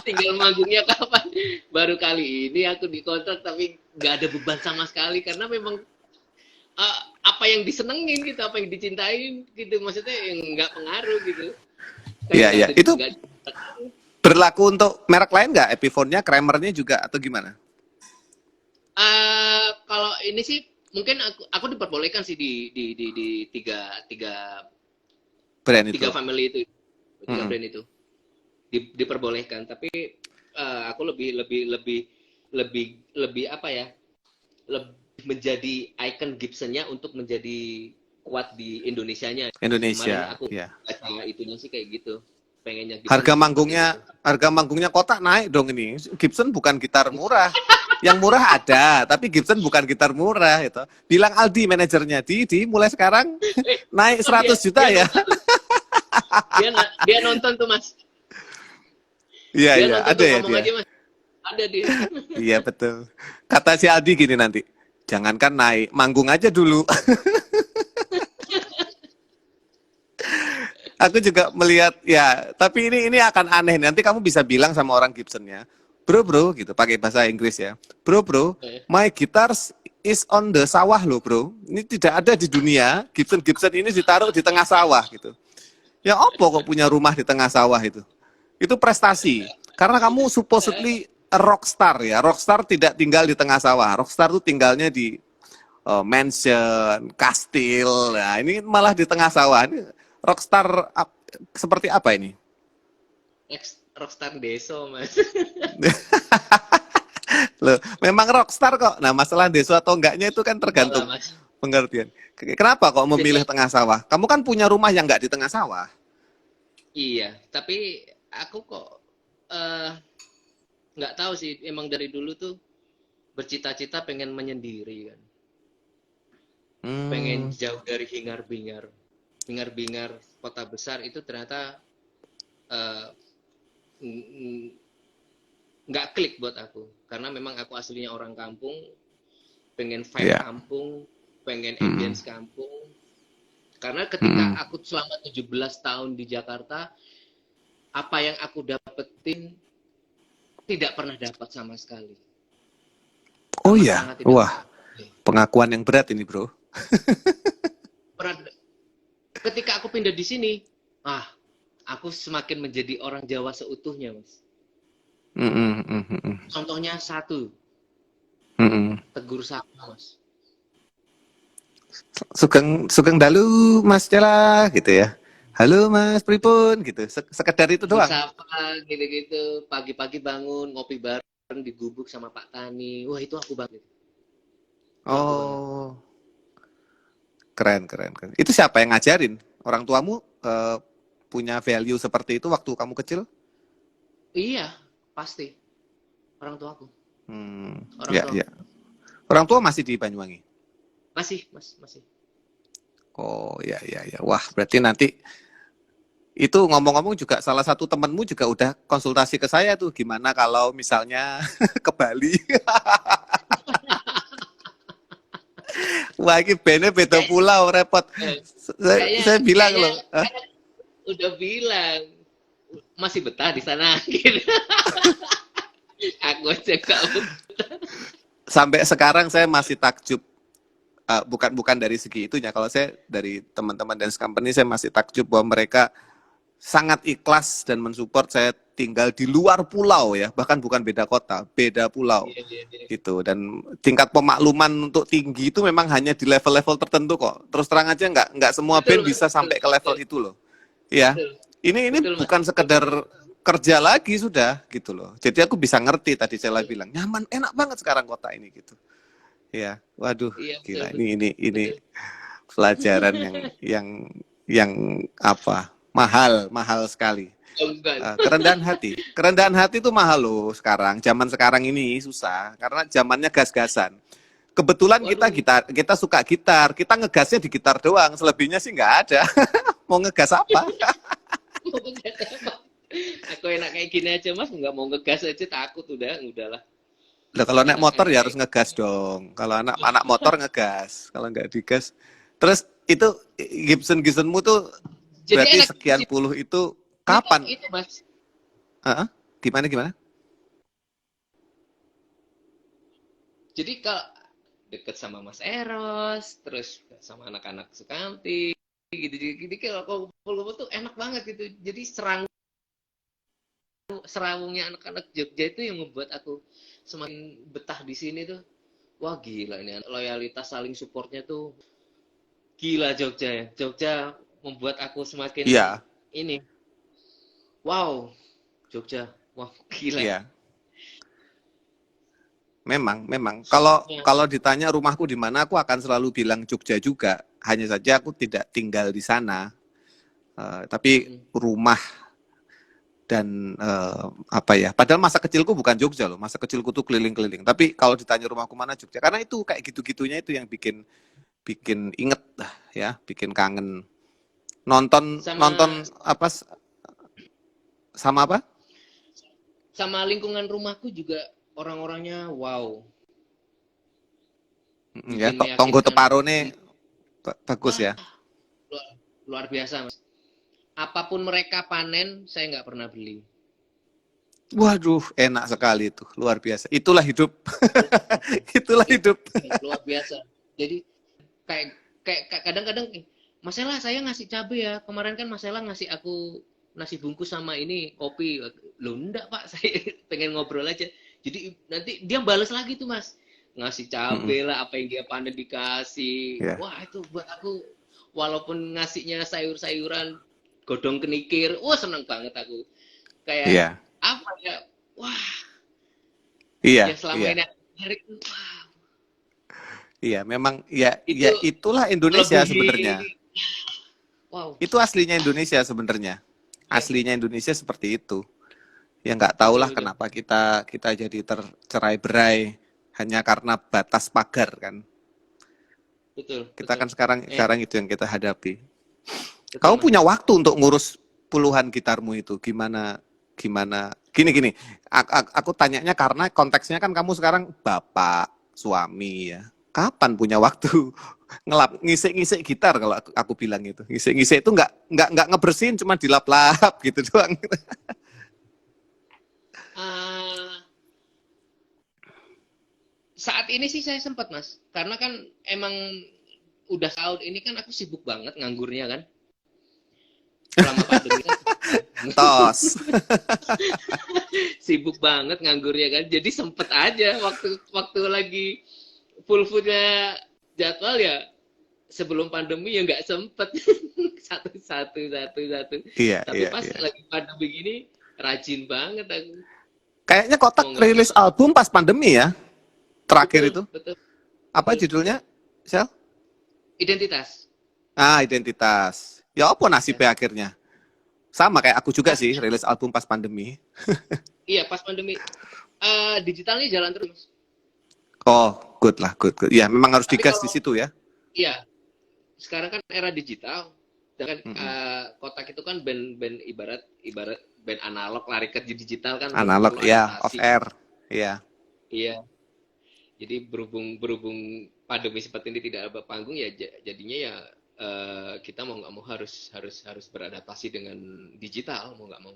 B: Tinggal manggungnya kapan. Baru kali ini aku dikontrak tapi nggak ada beban sama sekali karena memang apa yang disenengin gitu, apa yang dicintain gitu, maksudnya yang nggak pengaruh gitu.
A: Iya,
B: Kayak
A: iya. Itu
B: nggak
A: Berlaku untuk merek lain nggak? Epiphone-nya, Kramer-nya juga atau gimana?
B: Kalau ini sih mungkin aku diperbolehkan sih di tiga tiga
A: Brand
B: tiga
A: itu.
B: family itu, tiga
A: Mm-mm.
B: brand itu diperbolehkan. Tapi aku lebih lebih lebih lebih lebih apa ya? Lebih menjadi icon Gibson-nya untuk menjadi kuat di Indonesianya. Kemarin
A: Indonesia,
B: aku
A: ya.
B: baca itunya sih kayak gitu. Pengennya Gibson
A: Harga
B: tuh seperti
A: manggungnya,
B: itu.
A: harga manggungnya kota naik dong ini. Gibson bukan gitar murah. Yang murah ada, tapi Gibson bukan gitar murah itu. Bilang Aldi manajernya, di mulai sekarang naik
B: Oh, dia
A: 100 juta
B: dia
A: ya.
B: nonton tuh. Dia nonton tuh Mas.
A: Iya,
B: Dia
A: iya,
B: nonton
A: ada
B: tuh,
A: ya
B: ngomong
A: dia.
B: aja Mas. Ada dia.
A: Iya, betul. Kata si Aldi gini nanti, jangankan naik, manggung aja dulu. Aku juga melihat ya, tapi ini akan aneh. Nanti kamu bisa bilang sama orang Gibsonnya, bro gitu, pakai bahasa Inggris ya, bro, my guitars is on the sawah loh bro. Ini tidak ada di dunia. Gibson ini ditaruh di tengah sawah gitu. Ya opo kok punya rumah di tengah sawah itu? Itu prestasi. Karena kamu supposedly a rockstar ya. Rockstar tidak tinggal di tengah sawah. Rockstar tuh tinggalnya di mansion, kastil. Nah, ini malah di tengah sawah. Ini rockstar seperti apa ini?
B: Ex rockstar Deso Mas.
A: Loh, memang rockstar kok. Nah, masalah deso atau enggaknya itu kan
B: Enggak lah
A: tergantung
B: Mas.
A: pengertian. Kenapa kok memilih
B: Beda.
A: tengah sawah? Kamu kan punya rumah yang enggak di tengah sawah.
B: Iya, tapi aku kok eh nggak tahu sih. Emang dari dulu tuh bercita-cita pengen menyendiri kan. Pengen
A: Hmm,
B: jauh dari hingar-bingar. Hingar-bingar kota besar itu ternyata eh, nggak klik buat aku. Karena memang aku aslinya orang kampung, pengen vibe
A: ya.
B: kampung, pengen
A: Hmm,
B: ambience kampung. Karena ketika
A: hmm.
B: aku selama 17 tahun di Jakarta, apa yang aku dapetin tidak pernah dapat sama sekali.
A: Oh
B: Amat
A: ya,
B: sangat tidak
A: wah, pengakuan yang berat ini bro.
B: pernah. Ketika aku pindah di sini, aku semakin menjadi orang Jawa seutuhnya, Mas.
A: Hmm, hmm, hmm, hmm, hmm.
B: Contohnya satu,
A: Hmm.
B: tegur sapa, Mas.
A: Sugeng Sugeng dalu Mas Cela gitu ya. Halo Mas Pripun gitu. Sekedar itu
B: Tegur
A: doang.
B: sapa, gitu-gitu. Pagi-pagi bangun, ngopi bareng di gubuk sama Pak Tani. Wah, itu aku banget. Itu aku banget.
A: Oh, keren. Itu siapa yang ngajarin? Orang tuamu punya value seperti itu waktu kamu kecil?
B: Iya, pasti. Orang tua aku. Orang
A: Ya,
B: tua
A: ya. Orang tua masih di Banyuwangi.
B: masih, Mas, masih.
A: Oh, ya. Wah, berarti nanti itu ngomong-ngomong juga salah satu temanmu juga udah konsultasi ke saya tuh gimana kalau misalnya ke Bali. Wah, ini bene beda
B: Kayak,
A: pulau repot.
B: eh, kayaknya,
A: Saya bilang
B: kayaknya,
A: loh, "Hah?
B: kayaknya udah bilang masih betah di sana. Gitu. Aku aja gak betah.
A: Sampai sekarang saya masih takjub. Bukan dari segi itunya. Kalau saya dari teman-teman dance company saya masih takjub bahwa mereka sangat ikhlas dan mensupport saya tinggal di luar pulau ya, bahkan bukan beda kota, beda pulau
B: Iya, iya, iya.
A: gitu. Dan tingkat pemakluman untuk tinggi itu memang hanya di level-level tertentu kok. Terus terang aja nggak semua
B: Betul,
A: band
B: Mas.
A: bisa
B: Betul,
A: sampai ke level
B: betul,
A: itu loh. Ya,
B: betul.
A: ini
B: Betul, Mas.
A: bukan
B: Betul,
A: sekedar
B: betul.
A: kerja lagi sudah gitu loh. Jadi aku bisa ngerti tadi saya bilang nyaman, enak banget sekarang kota ini gitu. Ya, waduh,
B: Iya, betul,
A: gila
B: betul.
A: ini
B: Betul.
A: pelajaran yang apa mahal sekali.
B: Oh, enggak.
A: Kerendahan hati itu mahal loh sekarang. Zaman sekarang ini susah karena zamannya gas-gasan. Kebetulan
B: Waduh.
A: kita suka gitar, kita ngegasnya di gitar doang, selebihnya sih nggak ada. Mau ngegas apa?
B: Mau ngegas apa? Aku enak kayak gini aja, Mas. Nggak mau ngegas aja takut udahlah.
A: Lah kalau naik motor
B: Enak
A: ya
B: kayak
A: harus ngegas dong. Kalau anak motor ngegas, kalau nggak digas. Terus itu Gibsonmu tuh
B: jadi
A: berarti
B: enak di
A: sekian
B: sini
A: puluh itu
B: tuh
A: kapan?
B: itu, Mas.
A: Heeh. Gimana?
B: Jadi kalau deket sama Mas Eros, terus sama anak-anak Sukamti, gitu. Jadi kalau kumpul-kumpul tuh enak banget gitu. Jadi serang serawungnya anak-anak Jogja itu yang membuat aku semakin betah di sini tuh. Wah gila ini loyalitas saling supportnya tuh gila Jogja ya. Jogja membuat aku semakin
A: Iya,
B: ini. Wow, Jogja. Wah gila.
A: iya. Memang. Kalau
B: Supportnya.
A: kalau ditanya rumahku di mana, aku akan selalu bilang Jogja juga. Hanya saja aku tidak tinggal di sana. Tapi
B: Mm-mm.
A: rumah dan apa ya? Padahal masa kecilku bukan Jogja loh. Masa kecilku tuh keliling-keliling. Tapi kalau ditanya rumahku mana Jogja, karena itu kayak gitu-gitunya itu yang bikin bikin inget lah ya, bikin kangen. Nonton
B: Sama
A: nonton apa sama apa?
B: sama lingkungan rumahku juga orang-orangnya wow,
A: Ya,
B: bikin
A: Tonggo
B: meyakinkan.
A: Teparone bagus
B: Wah,
A: ya.
B: luar, luar biasa Mas. Apapun mereka panen, saya nggak pernah beli.
A: Waduh, enak sekali itu, luar biasa. Itulah hidup. Itulah hidup.
B: Luar biasa. Jadi kayak kayak kadang-kadang masalah saya ngasih cabai ya. Kemarin kan masalah ngasih aku nasi bungkus sama ini kopi. Loh enggak Pak, saya pengen ngobrol aja. Jadi nanti dia balas lagi tuh Mas. Ngasih
A: Mm-mm.
B: cabai lah, apa yang dia panen dikasih.
A: Ya,
B: Wah, itu buat aku walaupun ngasihnya sayur-sayuran godong kenikir, wah seneng banget aku. Kayak
A: iya,
B: apa ya? Wah,
A: iya,
B: yang selama
A: iya,
B: ini aku cari, wah,
A: iya. Memang ya,
B: itu
A: ya itulah Indonesia sebenarnya.
B: melebihi. Wow.
A: Itu aslinya Indonesia sebenarnya.
B: Iya,
A: Aslinya Indonesia seperti itu. Ya nggak
B: betul
A: tahulah
B: betul.
A: kenapa kita jadi tercerai-berai hanya karena batas pagar kan.
B: Betul,
A: Kita
B: betul.
A: kan sekarang
B: Eh,
A: sekarang itu yang kita hadapi.
B: betul
A: Kamu
B: Mas.
A: punya waktu untuk ngurus puluhan gitarmu itu. Gimana gimana? Gini. Aku tanyanya karena konteksnya kan kamu sekarang bapak, suami ya. Kapan punya waktu ngelap ngisik-ngisik gitar kalau aku bilang itu. Ngisik-ngisik itu nggak ngebersihin cuma dilap-lap gitu doang.
B: Ah, saat ini sih saya sempat Mas, karena kan emang udah tahun ini kan aku sibuk banget nganggurnya kan. Selama pandemi kan
A: Tos.
B: sibuk banget nganggurnya kan. Jadi sempet aja waktu waktu lagi full-fullnya jadwal ya sebelum pandemi ya nggak sempet satu.
A: Iya,
B: Tapi
A: iya,
B: pas
A: iya.
B: lagi pandemi gini rajin banget aku.
A: Kayaknya Kotak
B: Mau nggak
A: rilis
B: mau.
A: album pas pandemi ya. Terakhir
B: Betul,
A: itu.
B: betul,
A: Apa
B: betul.
A: judulnya? Sel?
B: Identitas.
A: Ah, Identitas. Ya apa
B: Ya.
A: nasibnya akhirnya? Sama kayak aku juga
B: Pas,
A: sih, rilis album pas pandemi.
B: iya pas pandemi. Digitalnya jalan terus.
A: Oh, good lah, good. Ya, memang harus
B: Tapi
A: digas di
B: kalau
A: situ ya.
B: iya sekarang kan era digital, dan kan
A: Mm-mm.
B: Kotak itu kan band-band ibarat ibarat band analog lari ke digital kan
A: Analog,
B: perlu
A: ya, off
B: adaptasi.
A: air. Ya,
B: Iya, jadi berhubung berhubung pandemi seperti ini tidak ada panggung ya jadinya ya kita mau nggak mau harus beradaptasi dengan digital mau nggak mau.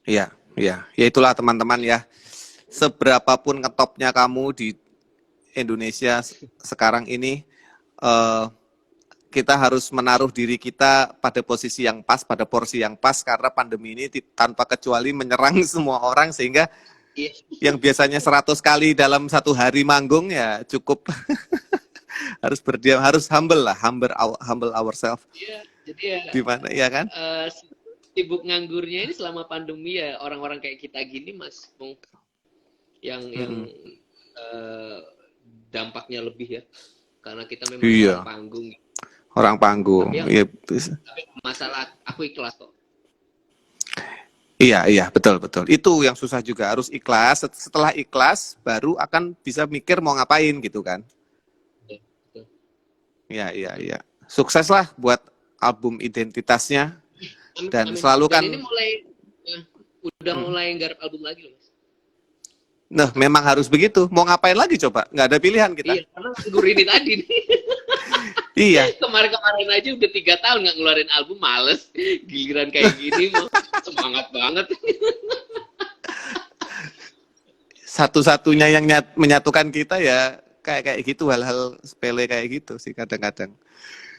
A: ya. Ya itulah teman-teman ya. Seberapapun ngetopnya kamu di Indonesia sekarang ini, eh, kita harus menaruh diri kita pada posisi yang pas, pada porsi yang pas, karena pandemi ini tanpa kecuali menyerang semua orang, sehingga
B: Iya,
A: yang biasanya 100 kali dalam satu hari manggung ya cukup harus berdiam, harus humble lah, humble ourselves.
B: iya. Jadi ya
A: Di mana ya kan?
B: eh, sibuk nganggurnya ini selama pandemi ya orang-orang kayak kita gini Mas, Bung, yang
A: Mm-mm.
B: eh, dampaknya lebih ya karena kita memang orang
A: Iya,
B: panggung.
A: orang
B: Tapi
A: panggung.
B: yang
A: Iya,
B: tapi masalah aku ikhlas kok.
A: iya, betul. Itu yang susah juga, harus ikhlas. Setelah ikhlas baru akan bisa mikir mau ngapain gitu kan.
B: Betul, betul,
A: Iya. Sukses lah buat album Identitasnya,
B: amin,
A: dan
B: amin.
A: selalu
B: Dan
A: kan
B: ini mulai ya, udah
A: mm,
B: mulai garap album lagi loh Mas.
A: nah, memang harus begitu. Mau ngapain lagi coba? Nggak ada pilihan kita.
B: Iya karena nganggur ini tadi nih.
A: Iya,
B: Kemarin-kemarin aja udah 3 tahun nggak ngeluarin album males. Giliran kayak gini mau semangat banget.
A: satu-satunya yang menyatukan kita ya kayak kayak gitu, hal-hal sepele kayak gitu sih kadang-kadang.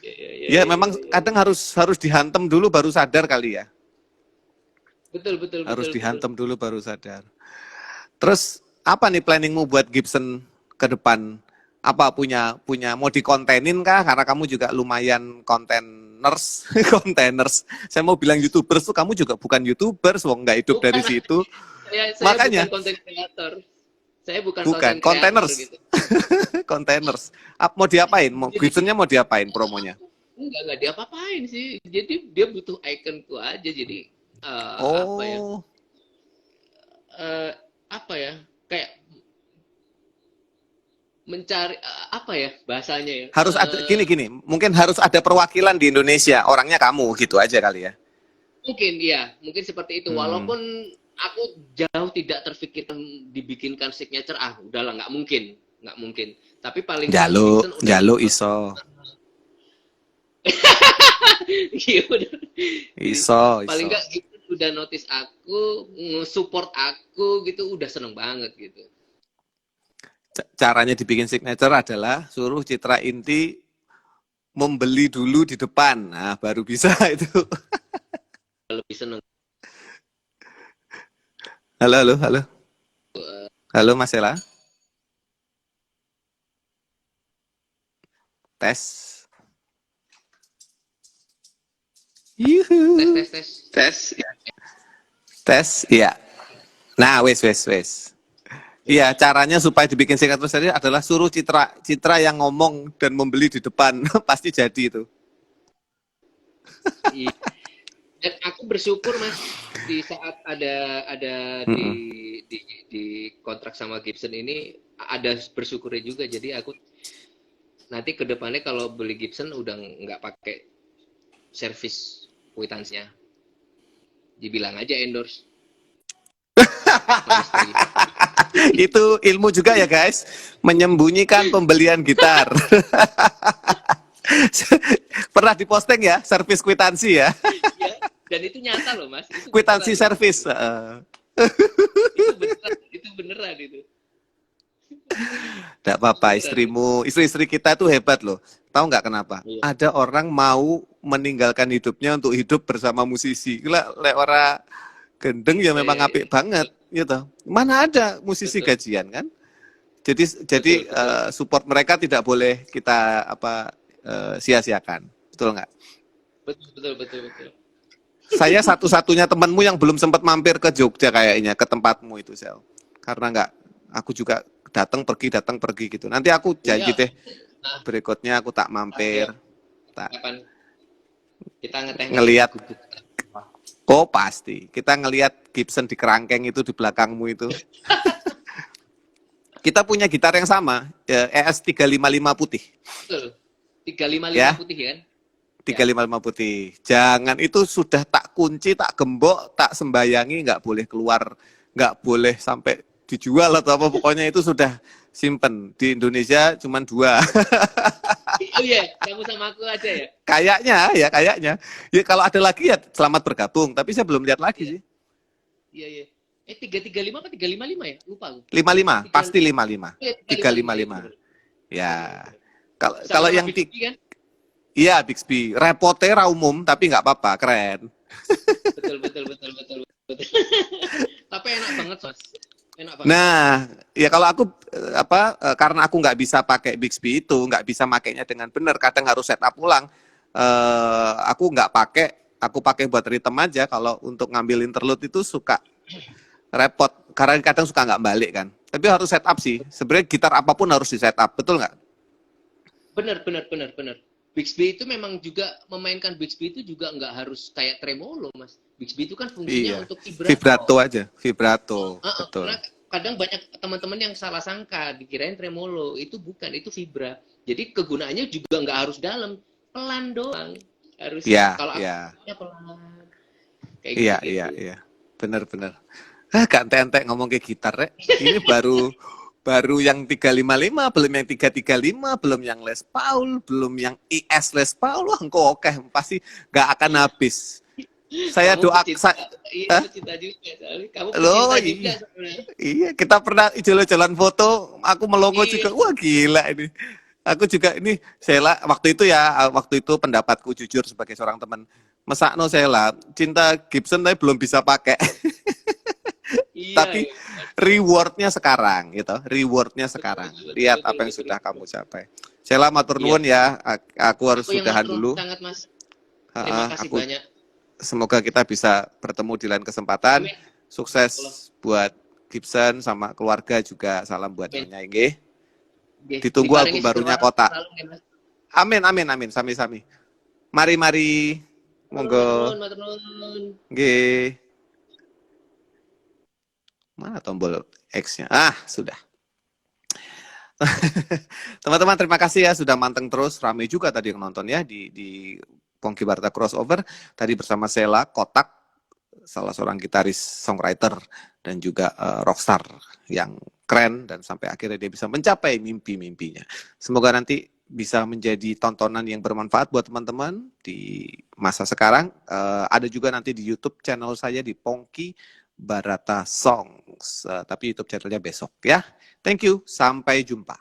B: Ya, ya, ya,
A: Ya
B: ya,
A: memang
B: ya, ya.
A: kadang harus dihantam dulu baru sadar kali ya.
B: Betul, betul,
A: Harus
B: betul, betul.
A: dihantam dulu baru sadar. Terus apa nih planningmu buat Gibson ke depan? Apa punya mau dikontenin kah? Karena kamu juga lumayan konteners, konteners. Saya mau bilang YouTubers tuh kamu juga bukan YouTubers, wong nggak hidup
B: Bukan,
A: dari situ.
B: saya bukan
A: Makanya
B: konten kreator. Saya bukan
A: bukan
B: konten kreator
A: konteners,
B: gitu.
A: konteners. Mau diapain? Mau
B: Jadi
A: Gibsonnya mau diapain promonya?
B: enggak diapa-apain sih. Jadi dia butuh ikonku aja. Jadi apa ya?
A: Oh,
B: Apa ya? Kayak mencari apa ya bahasanya ya?
A: harus ada gini. Mungkin harus ada perwakilan di Indonesia. Orangnya kamu gitu aja kali ya.
B: Mungkin ya, mungkin seperti itu.
A: Hmm.
B: Walaupun aku jauh tidak terfikirkan dibikinkan signature, udahlah nggak mungkin. Tapi paling nggak
A: Jaluk,
B: Gibson udah
A: jaluk iso.
B: iya, udah.
A: Iso,
B: Paling
A: iso.
B: nggak Gibson udah notice aku, support aku gitu, udah seneng banget gitu.
A: Caranya dibikin signature adalah suruh Citra Inti membeli dulu di depan. Nah, baru bisa itu.
B: Lebih seneng.
A: Halo, halo, halo. Halo, Mas Ella. Tes. Yuhu.
B: Tes.
A: Tes. Tes, iya. Nah, wes. Iya, caranya supaya dibikin signature sendiri adalah suruh Citra yang ngomong dan membeli di depan. Pasti jadi itu.
B: Iya. Dan aku bersyukur Mas di saat ada
A: Mm -mm.
B: di kontrak sama Gibson ini ada bersyukurnya juga. Jadi aku nanti ke depannya kalau beli Gibson udah nggak pakai servis kwitansinya. Dibilang aja endorse.
A: Itu ilmu juga ya guys, menyembunyikan pembelian gitar. Pernah diposting ya, servis kwitansi ya,
B: Ya, dan itu nyata loh Mas. Itu
A: kwitansi
B: beneran.
A: servis.
B: Itu beneran itu.
A: Tidak apa-apa,
B: Beneran.
A: istri-istri kita tuh hebat loh. Tahu nggak kenapa?
B: Iya.
A: Ada orang mau meninggalkan hidupnya untuk hidup bersama musisi. Lek ora gendeng ya memang apik banget, gitu. Mana ada musisi
B: Betul.
A: gajian kan? Jadi
B: Betul.
A: support mereka tidak boleh kita sia-siakan, betul nggak?
B: Betul.
A: Saya satu-satunya temanmu yang belum sempat mampir ke Jogja kayaknya ke tempatmu itu Sel. Karena nggak, aku juga datang pergi gitu. Nanti aku janji
B: Iya.
A: deh
B: Nah,
A: berikutnya aku tak mampir, tak
B: kapan kita ngeteh
A: ngelihat.
B: gubuk.
A: Oh pasti, kita ngelihat Gibson di kerangkeng itu di belakangmu itu. Kita punya gitar yang sama, ES 355 putih.
B: Betul. 355
A: Ya,
B: putih kan?
A: 355 putih. Jangan itu sudah tak kunci, tak gembok, tak sembayangi, nggak boleh keluar, nggak boleh sampai dijual atau apa. Pokoknya itu sudah simpen. Di Indonesia cuma 2.
B: Oh iya, kamu sama aku aja ya?
A: kayaknya. Ya kalau ada lagi ya selamat bergabung. Tapi saya belum lihat lagi
B: Iya.
A: sih.
B: Iya. 335 apa 355 ya? Lupa aku.
A: 55, pasti
B: 3,
A: 55.
B: iya,
A: 355.
B: bener.
A: Ya. Kalau
B: Sama-sama
A: yang
B: Bixby kan?
A: iya Bixby, repotnya umum tapi nggak apa-apa, keren.
B: Betul. Tapi enak banget, Mas. Enak banget.
A: Nah, ya kalau aku karena aku nggak bisa pakai Bixby itu, nggak bisa makainya dengan benar, kadang harus setup ulang. Aku nggak pakai, aku pakai buat rhythm aja. Kalau untuk ngambil interlude itu suka repot, karena kadang suka nggak balik kan. Tapi harus setup sih. Sebenarnya gitar apapun harus di setup, betul nggak?
B: Bener. Bixby itu memang juga memainkan Bixby itu juga nggak harus kayak tremolo, Mas. Bixby itu kan fungsinya
A: Iya,
B: untuk vibrato.
A: vibrato aja, vibrato, betul.
B: Karena kadang banyak teman-teman yang salah sangka dikirain tremolo, itu bukan, itu vibra. Jadi kegunaannya juga nggak harus dalam, pelan doang. Harus
A: Iya,
B: kalau
A: iya.
B: aku pelan. Kayak
A: Iya,
B: gitu.
A: iya. Benar. Gak entek ngomong ke gitar, Rek. Ini baru yang 355, belum yang 335, belum yang Les Paul, belum yang IS Les Paul. Wah, engkau oke, pasti gak akan habis. Saya
B: Kamu
A: doa
B: pecinta, iya pecinta juga. Kamu
A: Loh,
B: pecinta juga sebenarnya.
A: iya, kita pernah jalan-jalan foto, aku melongo
B: Iya.
A: juga. Wah, gila ini. Aku juga ini, Sheila, waktu itu pendapatku jujur sebagai seorang teman, mesakno Sheila, cinta Gibson tapi belum bisa pakai.
B: Iya,
A: Tapi
B: iya.
A: rewardnya sekarang gitu, rewardnya
B: Betul,
A: sekarang.
B: betul, betul,
A: Lihat
B: betul,
A: apa yang
B: betul,
A: sudah
B: betul.
A: kamu capai. Sheila matur
B: Iya,
A: nuwun ya, aku harus
B: aku yang
A: sudahan
B: matur
A: dulu.
B: sangat Mas. Terima kasih
A: Aku
B: banyak.
A: semoga kita bisa bertemu di lain kesempatan.
B: Amin.
A: Sukses
B: Allah.
A: buat Gibson sama keluarga juga. Salam buat
B: Amin.
A: Nyonya Inge.
B: Nggih,
A: Ditunggu album
B: diparingi
A: barunya
B: sedaya
A: Kota.
B: selalu nggih, Mas.
A: Amin, amin, amin. Sami-sami. Mari, mari.
B: Matur matur
A: Monggo.
B: nuwun, matur nuwun.
A: Nggih. Mana tombol X-nya? Sudah. Teman-teman, terima kasih ya sudah manteng terus. Ramai juga tadi yang nonton ya di Pongki Barta Crossover. Tadi bersama Sheila Kotak, salah seorang gitaris, songwriter, dan juga rockstar yang keren. Dan sampai akhirnya dia bisa mencapai mimpi-mimpinya. Semoga nanti bisa menjadi tontonan yang bermanfaat buat teman-teman di masa sekarang. Ada juga nanti di YouTube channel saya di Pongki Barata Songs. Tapi YouTube channelnya besok ya. Thank you, sampai jumpa.